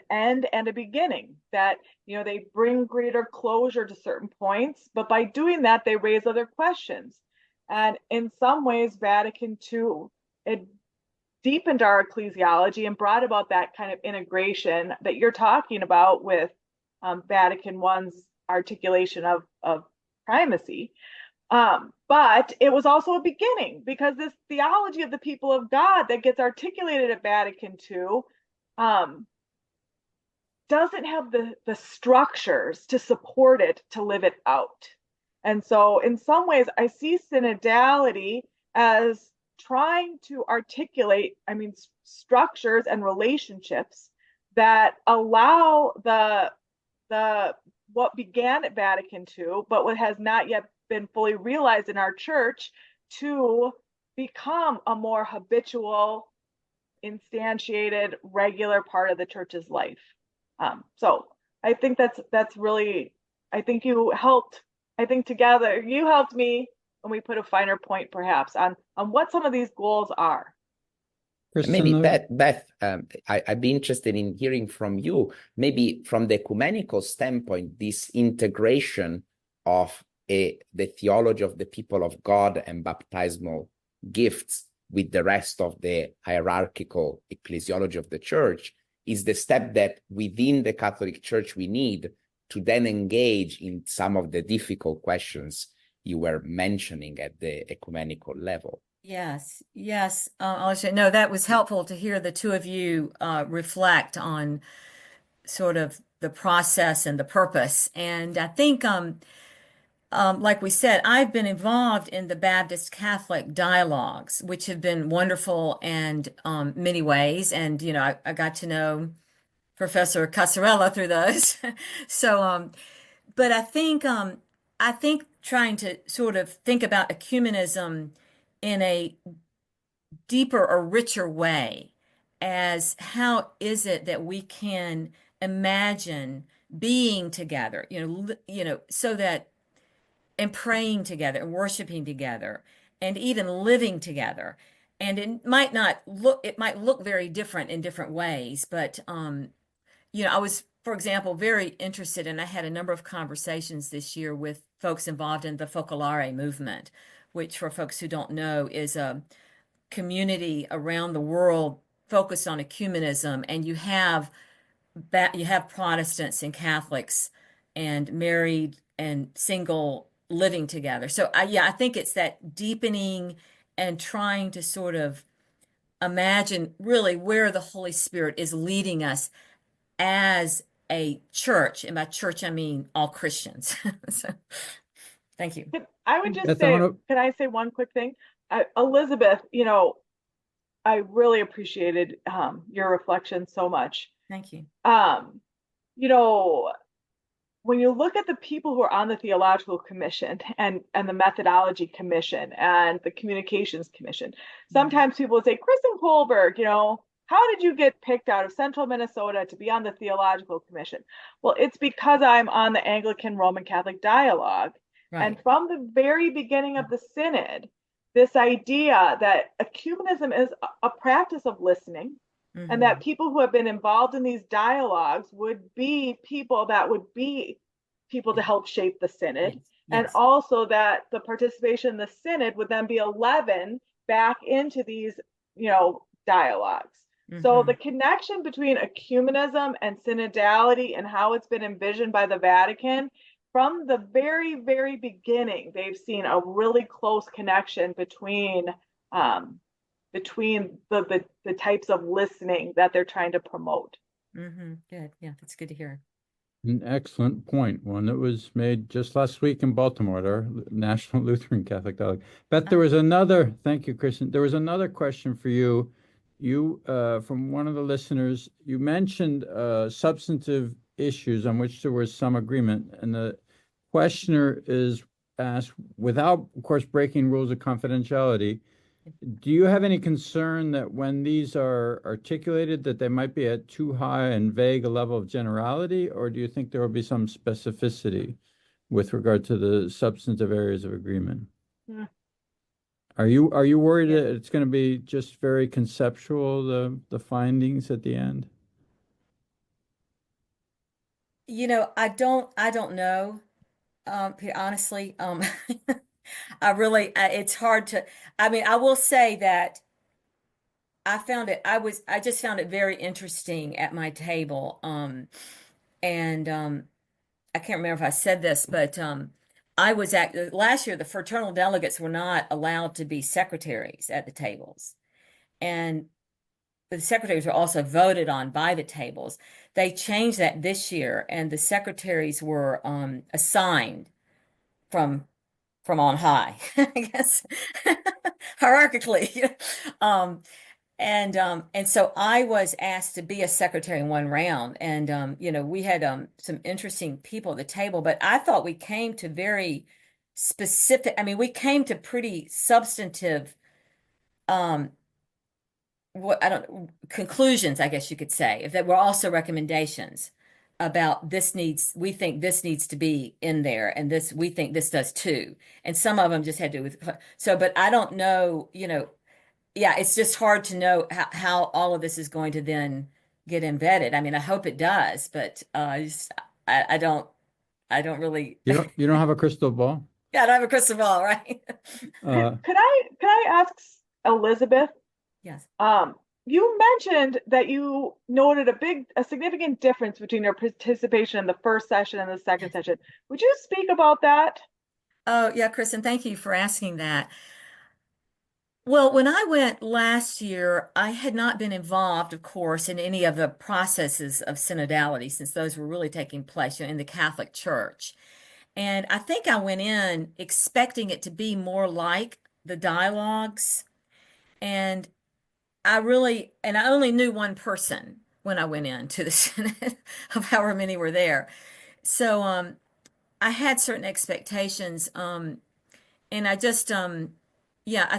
end and a beginning, that, you know, they bring greater closure to certain points, but by doing that, they raise other questions. And in some ways, Vatican II, it deepened our ecclesiology and brought about that kind of integration that you're talking about with Vatican I's articulation of primacy. But it was also a beginning, because this theology of the people of God that gets articulated at Vatican II doesn't have the structures to support it, to live it out. And so in some ways, I see synodality as trying to articulate, structures and relationships that allow the what began at Vatican II, but what has not yet been fully realized in our church, to become a more habitual, instantiated, regular part of the church's life. So I think that's really, I think you helped, together you helped me when we put a finer point perhaps on what some of these goals are. Maybe Kristen? Beth, I'd be interested in hearing from you, maybe from the ecumenical standpoint, this integration of the theology of the people of God and baptismal gifts with the rest of the hierarchical ecclesiology of the church is the step that within the Catholic Church we need to then engage in some of the difficult questions you were mentioning at the ecumenical level. Yes, yes, Alicia. No, that was helpful to hear the two of you reflect on sort of the process and the purpose. And I think, like we said, I've been involved in the Baptist Catholic dialogues, which have been wonderful and many ways. And, you know, I got to know Professor Casarella through those. So, but I think trying to sort of think about ecumenism in a deeper or richer way as how is it that we can imagine being together, so that and praying together and worshiping together and even living together. And it might look very different in different ways, but I was, for example, very interested, and I had a number of conversations this year with folks involved in the Focolare movement, which, for folks who don't know, is a community around the world focused on ecumenism, and you have Protestants and Catholics and married and single living together. So I think it's that deepening and trying to sort of imagine really where the Holy Spirit is leading us as a church. And by church, I mean all Christians. So, thank you. I would just Beth, say, can I say one quick thing? Elizabeth, I really appreciated your reflection so much. Thank you. When you look at the people who are on the Theological Commission and the Methodology Commission and the Communications Commission, sometimes people would say, Kristen Colberg, how did you get picked out of Central Minnesota to be on the Theological Commission? Well, it's because I'm on the Anglican Roman Catholic Dialogue. Right. And from the very beginning of the Synod, this idea that ecumenism is a practice of listening, and that people who have been involved in these dialogues would be people to help shape the Synod. Yes. And also that the participation in the Synod would then be a leaven back into these, dialogues. So the connection between ecumenism and synodality and how it's been envisioned by the Vatican, from the very, very beginning, they've seen a really close connection between the types of listening that they're trying to promote. Good. Yeah, that's good to hear. An excellent point, one that was made just last week in Baltimore at our National Lutheran Catholic Dialogue. Beth, there was thank you, Kristen. There was another question for you. You, from one of the listeners, you mentioned substantive issues on which there was some agreement. And the questioner is asked, without, of course, breaking rules of confidentiality, do you have any concern that when these are articulated that they might be at too high and vague a level of generality, or do you think there will be some specificity with regard to the substantive areas of agreement? Yeah. Are you worried that it's going to be just very conceptual, the findings at the end? I don't know, honestly. It's hard to, I will say that I just found it very interesting at my table. And I can't remember if I said this, but last year, the fraternal delegates were not allowed to be secretaries at the tables. And the secretaries were also voted on by the tables. They changed that this year, and the secretaries were assigned from on high, I guess, hierarchically. And so I was asked to be a secretary in one round, and we had some interesting people at the table, but I thought we came to very specific. We came to pretty substantive conclusions, I guess you could say, if that were also recommendations about we think this needs to be in there, and we think this does too. And some of them just had to do with, but I don't know, yeah, it's just hard to know how all of this is going to then get embedded. I mean, I hope it does, but I don't really. You don't have a crystal ball? Yeah, I don't have a crystal ball, right? Could I ask Elizabeth? Yes. You mentioned that you noted a significant difference between your participation in the first session and the second session. Would you speak about that? Oh, yeah, Kristen, thank you for asking that. Well, when I went last year, I had not been involved, of course, in any of the processes of synodality, since those were really taking place, in the Catholic Church. And I think I went in expecting it to be more like the dialogues. And I only knew one person when I went in to the Synod of however many were there. So I had certain expectations. And I just, yeah,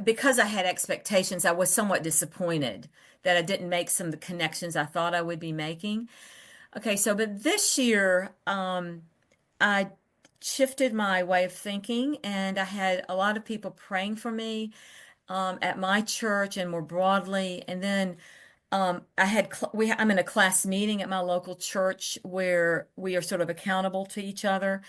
because I had expectations, I was somewhat disappointed that I didn't make some of the connections I thought I would be making. Okay, so but this year, I shifted my way of thinking, and I had a lot of people praying for me at my church and more broadly. And then I'm in a class meeting at my local church where we are sort of accountable to each other.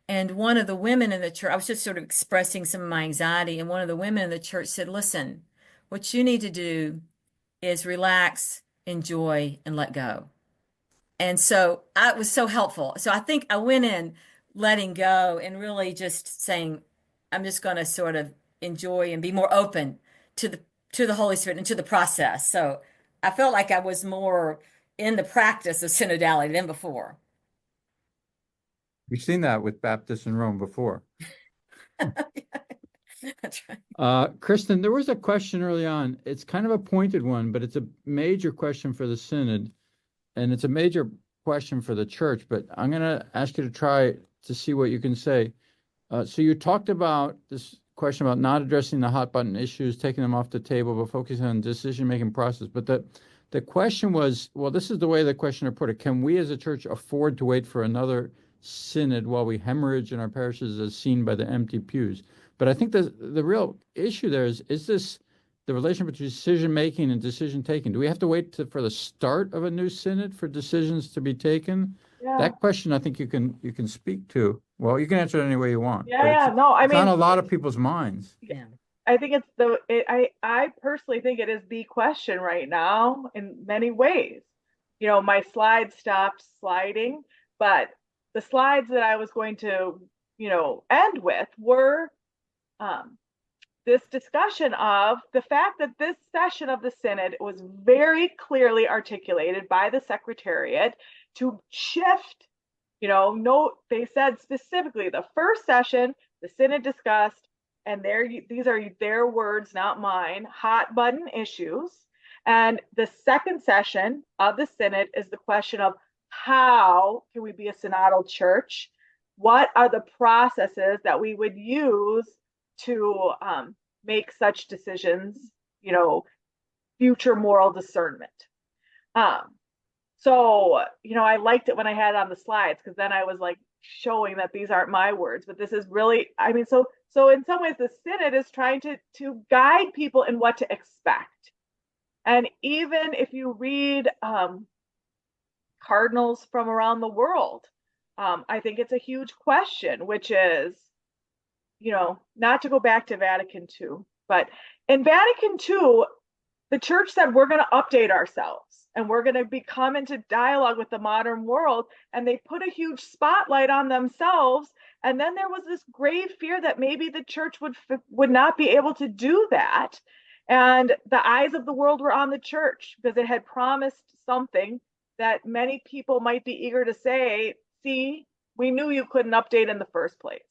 And one of the women in the church, I was just sort of expressing some of my anxiety, and one of the women in the church said, "Listen, what you need to do is relax, enjoy, and let go." And so it was so helpful. So I think I went in letting go and really just saying, I'm just going to sort of enjoy and be more open to the Holy Spirit and to the process. So I felt like I was more in the practice of synodality than before. We've seen that with Baptists in Rome before. That's right. Kristen, there was a question early on. It's kind of a pointed one, but it's a major question for the Synod, and it's a major question for the church, but I'm going to ask you to try to see what you can say. So you talked about this question about not addressing the hot button issues, taking them off the table, but focusing on decision-making process. But the question was, well, this is the way the questioner put it. Can we as a church afford to wait for another synod while we hemorrhage in our parishes as seen by the empty pews? But I think the real issue there is this the relation between decision-making and decision-taking? Do we have to wait for the start of a new synod for decisions to be taken? Yeah. That question I think you can speak to. Well, you can answer it any way you want. Yeah, no, I it's mean, on a lot of people's minds. Yeah. I think I personally think it is the question right now in many ways. My slide stopped sliding, but the slides that I was going to, end with were this discussion of the fact that this session of the Synod was very clearly articulated by the Secretariat to shift, they said specifically the first session, the Synod discussed, and these are their words, not mine, hot button issues. And the second session of the Synod is the question of how can we be a synodal church? What are the processes that we would use to make such decisions, future moral discernment. So, I liked it when I had it on the slides, because then I was like showing that these aren't my words, but this is really, so in some ways the Synod is trying to guide people in what to expect. And even if you read cardinals from around the world, I think it's a huge question, which is, not to go back to Vatican II, but in Vatican II, the church said, we're going to update ourselves and we're going to come into dialogue with the modern world. And they put a huge spotlight on themselves. And then there was this grave fear that maybe the church would not be able to do that. And the eyes of the world were on the church because it had promised something that many people might be eager to say, see, we knew you couldn't update in the first place.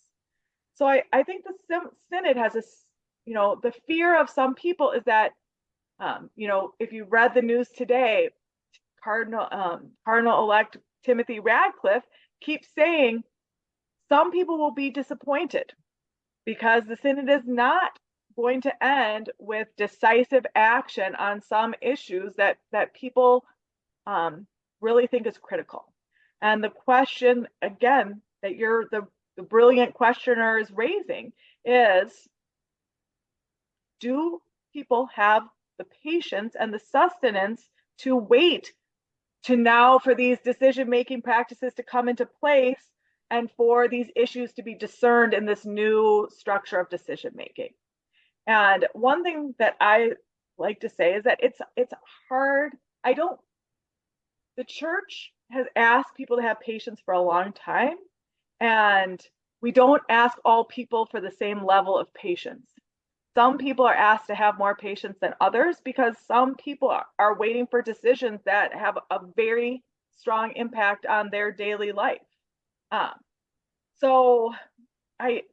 So I think the Synod has the fear of some people is that, if you read the news today, Cardinal-elect Timothy Radcliffe keeps saying some people will be disappointed because the Synod is not going to end with decisive action on some issues that people really think is critical. And the question, again, that the brilliant questioner is raising is, do people have the patience and the sustenance to wait to now for these decision-making practices to come into place and for these issues to be discerned in this new structure of decision-making. And one thing that I like to say is that it's hard. The church has asked people to have patience for a long time, and we don't ask all people for the same level of patience. Some people are asked to have more patience than others because some people are waiting for decisions that have a very strong impact on their daily life. So I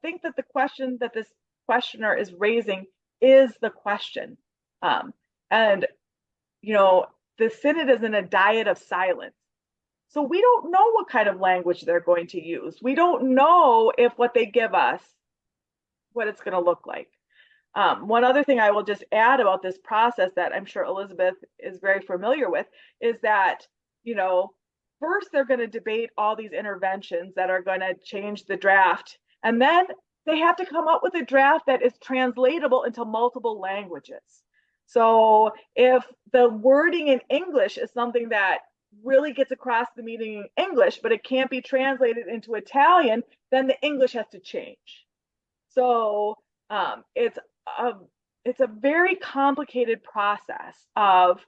think that the question that this questioner is raising is the question. And, you know, the synod is in a diet of silence. So we don't know what kind of language they're going to use. We don't know if what they give us, what it's going to look like. One other thing I will just add about this process that I'm sure Elizabeth is very familiar with is that, you know, first they're going to debate all these interventions that are going to change the draft, and then they have to come up with a draft that is translatable into multiple languages. So if the wording in English is something that really gets across the meaning in English, but it can't be translated into Italian, then the English has to change. So it's a very complicated process of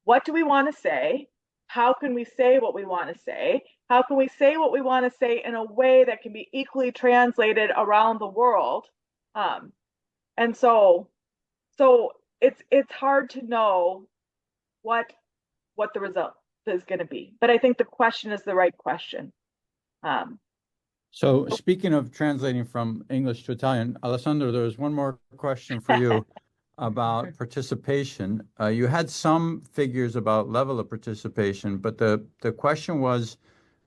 what do we want to say? How can we say what we want to say? How can we say what we want to say in a way that can be equally translated around the world? And so it's hard to know what the result is going to be. But I think the question is the right question. So speaking of translating from English to Italian, Alessandro, there's one more question for you about participation. You had some figures about level of participation, but the question was,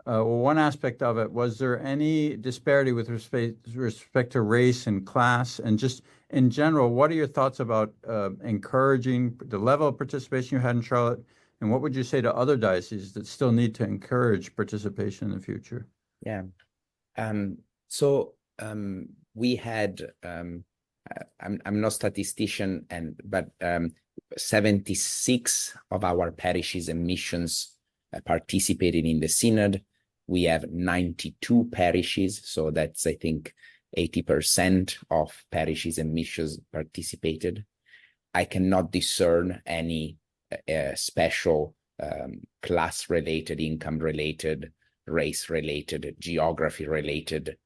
one aspect of it, was there any disparity with respect to race and class? And just in general, what are your thoughts about encouraging the level of participation you had in Charlotte? And what would you say to other dioceses that still need to encourage participation in the future? Yeah. We had, I'm no statistician, but 76 of our parishes and missions participated in the synod. We have 92 parishes, so that's, I think, 80% of parishes and missions participated. I cannot discern any special class-related, income-related, race-related, geography-related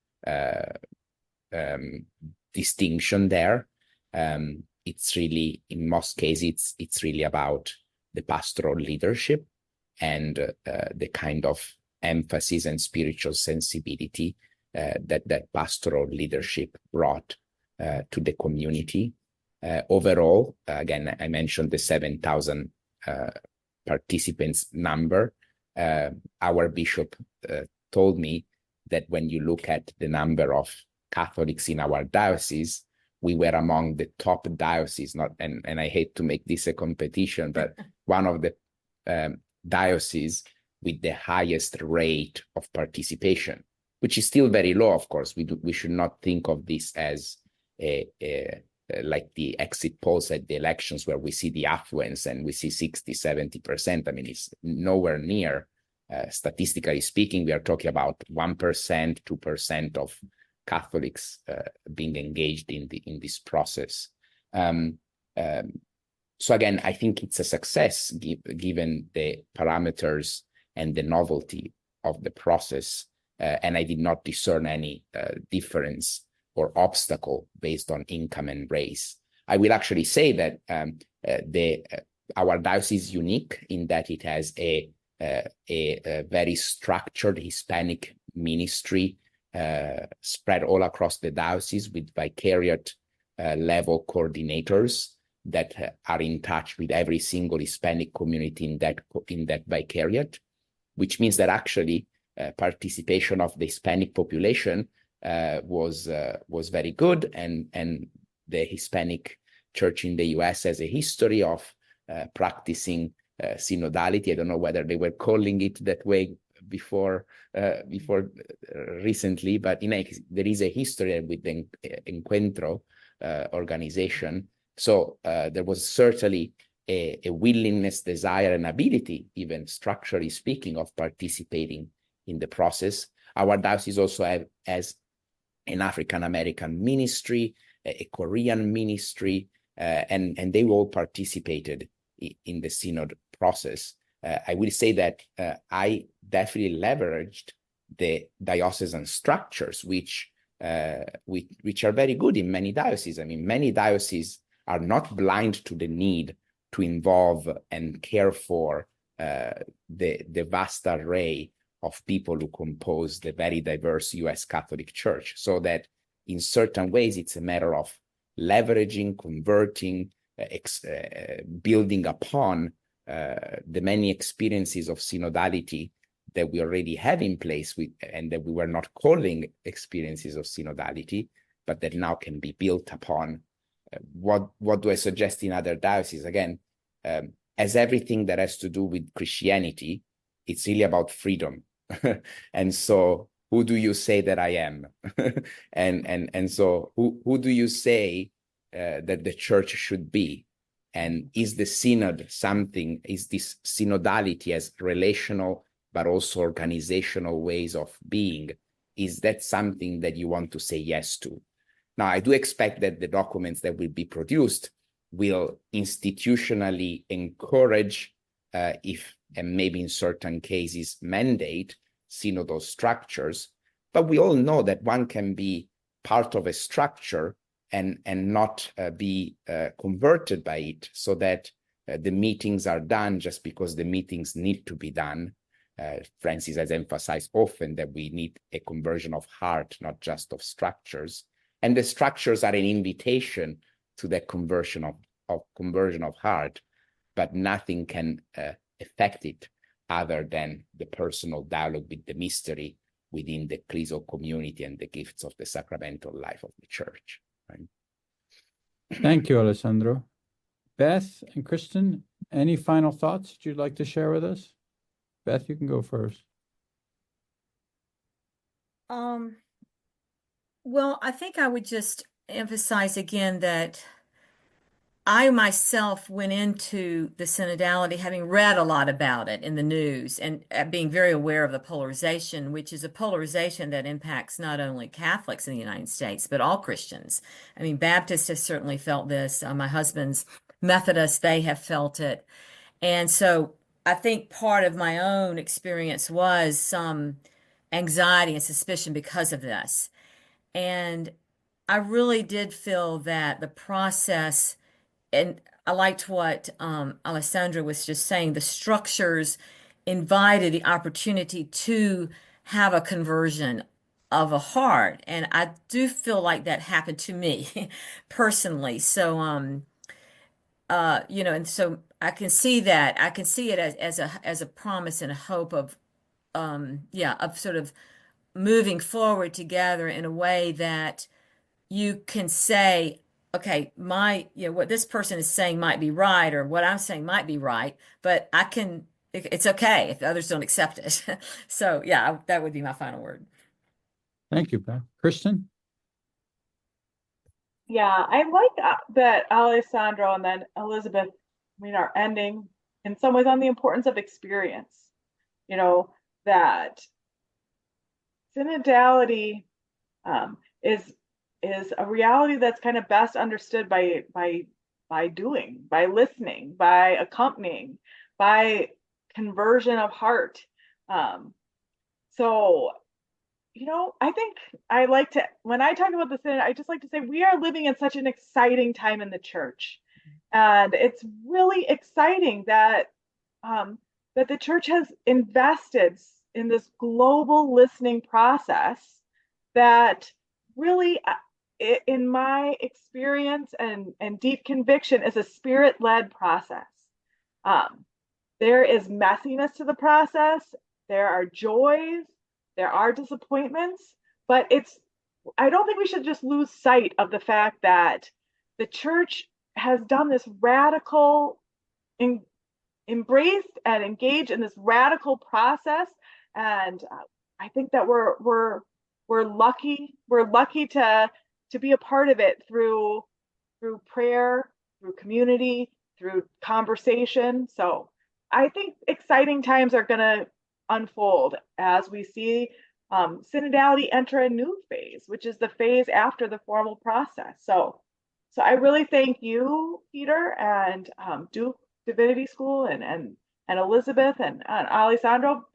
distinction there. It's really, in most cases, it's really about the pastoral leadership and the kind of emphasis and spiritual sensibility that pastoral leadership brought to the community. Overall, again, I mentioned the 7,000 participants number. Our bishop told me that when you look at the number of Catholics in our diocese, we were among the top dioceses, and I hate to make this a competition, but one of the dioceses with the highest rate of participation, which is still very low, of course. We should not think of this as like the exit polls at the elections where we see the affluence and we see 60, 70%. I mean, it's nowhere near. Statistically speaking, we are talking about 1%, 2% of Catholics being engaged in this process. So again, I think it's a success given the parameters and the novelty of the process. And I did not discern any difference or obstacle based on income and race. I will actually say that our diocese is unique in that it has a very structured Hispanic ministry spread all across the diocese with vicariate level coordinators that are in touch with every single Hispanic community in that vicariate, which means that actually participation of the Hispanic population was very good, and the Hispanic Church in the US has a history of practicing synodality. I don't know whether they were calling it that way before recently, but there is a history with the Encuentro organization. So there was certainly a willingness, desire, and ability, even structurally speaking, of participating in the process. Our diocese also has an African-American ministry, a Korean ministry, and they all participated in the synod process. I will say that I definitely leveraged the diocesan structures, which are very good in many dioceses. I mean, many dioceses are not blind to the need to involve and care for the vast array of people who compose the very diverse US Catholic Church, so that in certain ways it's a matter of leveraging, converting, building upon the many experiences of synodality that we already have in place and that we were not calling experiences of synodality, but that now can be built upon. What do I suggest in other dioceses? Again, as everything that has to do with Christianity, it's really about freedom. And so who do you say that I am? and so who do you say that the church should be? And is the synod something, is this synodality as relational but also organizational ways of being, is that something that you want to say yes to? Now, I do expect that the documents that will be produced will institutionally encourage, and maybe in certain cases mandate, synodal structures. But we all know that one can be part of a structure and not be converted by it, so that the meetings are done just because the meetings need to be done. Francis has emphasized often that we need a conversion of heart, not just of structures. And the structures are an invitation to that conversion of heart, but nothing can affect it other than the personal dialogue with the mystery within the ecclesial community and the gifts of the sacramental life of the church. Right? Thank you, Alessandro. Beth and Kristen, any final thoughts that you'd like to share with us? Beth, you can go first. Well, I think I would just emphasize again that I myself went into the synodality having read a lot about it in the news and being very aware of the polarization, which is a polarization that impacts not only Catholics in the United States, but all Christians. I mean, Baptists have certainly felt this. My husband's Methodist, they have felt it. And so I think part of my own experience was some anxiety and suspicion because of this. And I really did feel that the process, and I liked what Alessandra was just saying, the structures invited the opportunity to have a conversion of a heart. And I do feel like that happened to me personally. So, and so I can see that. I can see it as a promise and a hope of sort of moving forward together in a way that you can say, okay, what this person is saying might be right, or what I'm saying might be right, but it's okay if others don't accept it. So yeah, that would be my final word. Thank you, Beth. Kristen? Yeah, I like that Alessandro and then Elizabeth, are ending in some ways on the importance of experience. That synodality is a reality that's kind of best understood by doing, by listening, by accompanying, by conversion of heart. So I think when I talk about the synod, I just like to say we are living in such an exciting time in the church. And it's really exciting that the church has invested in this global listening process that really, in my experience and deep conviction, is a spirit-led process. There is messiness to the process. There are joys. There are disappointments. But I don't think we should just lose sight of the fact that the church has done this radical, embraced and engaged in this radical process And I think that we're lucky to be a part of it through prayer, through community, through conversation. So I think exciting times are going to unfold as we see synodality enter a new phase, which is the phase after the formal process. So I really thank you, Peter, and Duke Divinity School, and Elizabeth and Alessandro.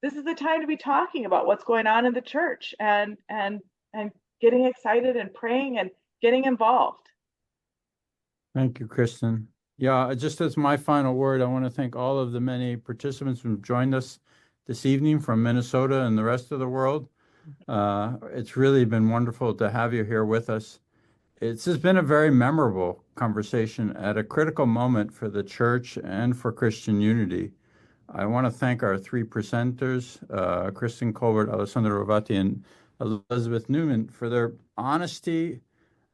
This is the time to be talking about what's going on in the church and getting excited and praying and getting involved. Thank you, Kristen. Yeah, just as my final word, I want to thank all of the many participants who joined us this evening from Minnesota and the rest of the world. It's really been wonderful to have you here with us. It's just been a very memorable conversation at a critical moment for the church and for Christian unity. I want to thank our three presenters, Kristen Colberg, Alessandro Rovati, and Elizabeth Newman, for their honesty,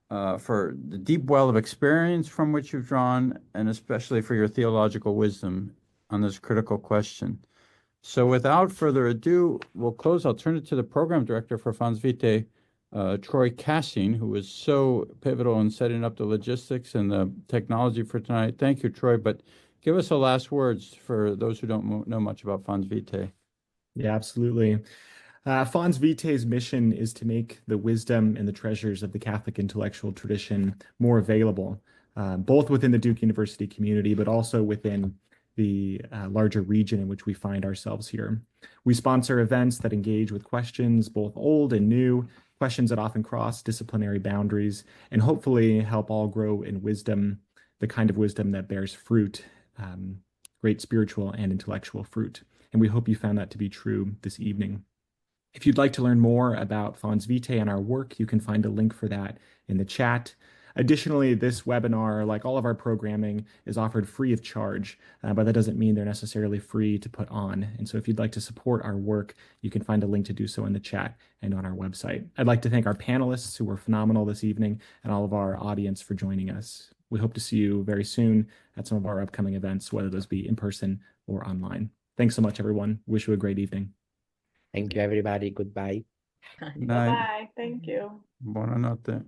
for the deep well of experience from which you've drawn, and especially for your theological wisdom on this critical question. So without further ado, we'll close. I'll turn it to the program director for Fons Vitae, Troy Cassing, who was so pivotal in setting up the logistics and the technology for tonight. Thank you, Troy. But give us the last words for those who don't know much about Fons Vitae. Yeah, absolutely. Fons Vitae's mission is to make the wisdom and the treasures of the Catholic intellectual tradition more available, both within the Duke University community, but also within the larger region in which we find ourselves here. We sponsor events that engage with questions, both old and new, questions that often cross disciplinary boundaries, and hopefully help all grow in wisdom, the kind of wisdom that bears fruit, great spiritual and intellectual fruit. And we hope you found that to be true this evening. If you'd like to learn more about Fons Vitae and our work, you can find a link for that in the chat. Additionally, this webinar, like all of our programming, is offered free of charge, but that doesn't mean they're necessarily free to put on. And so if you'd like to support our work, you can find a link to do so in the chat and on our website. I'd like to thank our panelists who were phenomenal this evening and all of our audience for joining us. We hope to see you very soon at some of our upcoming events, whether those be in person or online. Thanks so much, everyone. Wish you a great evening. Thank you, everybody. Goodbye. Good night. Bye. Thank you. Buonanotte.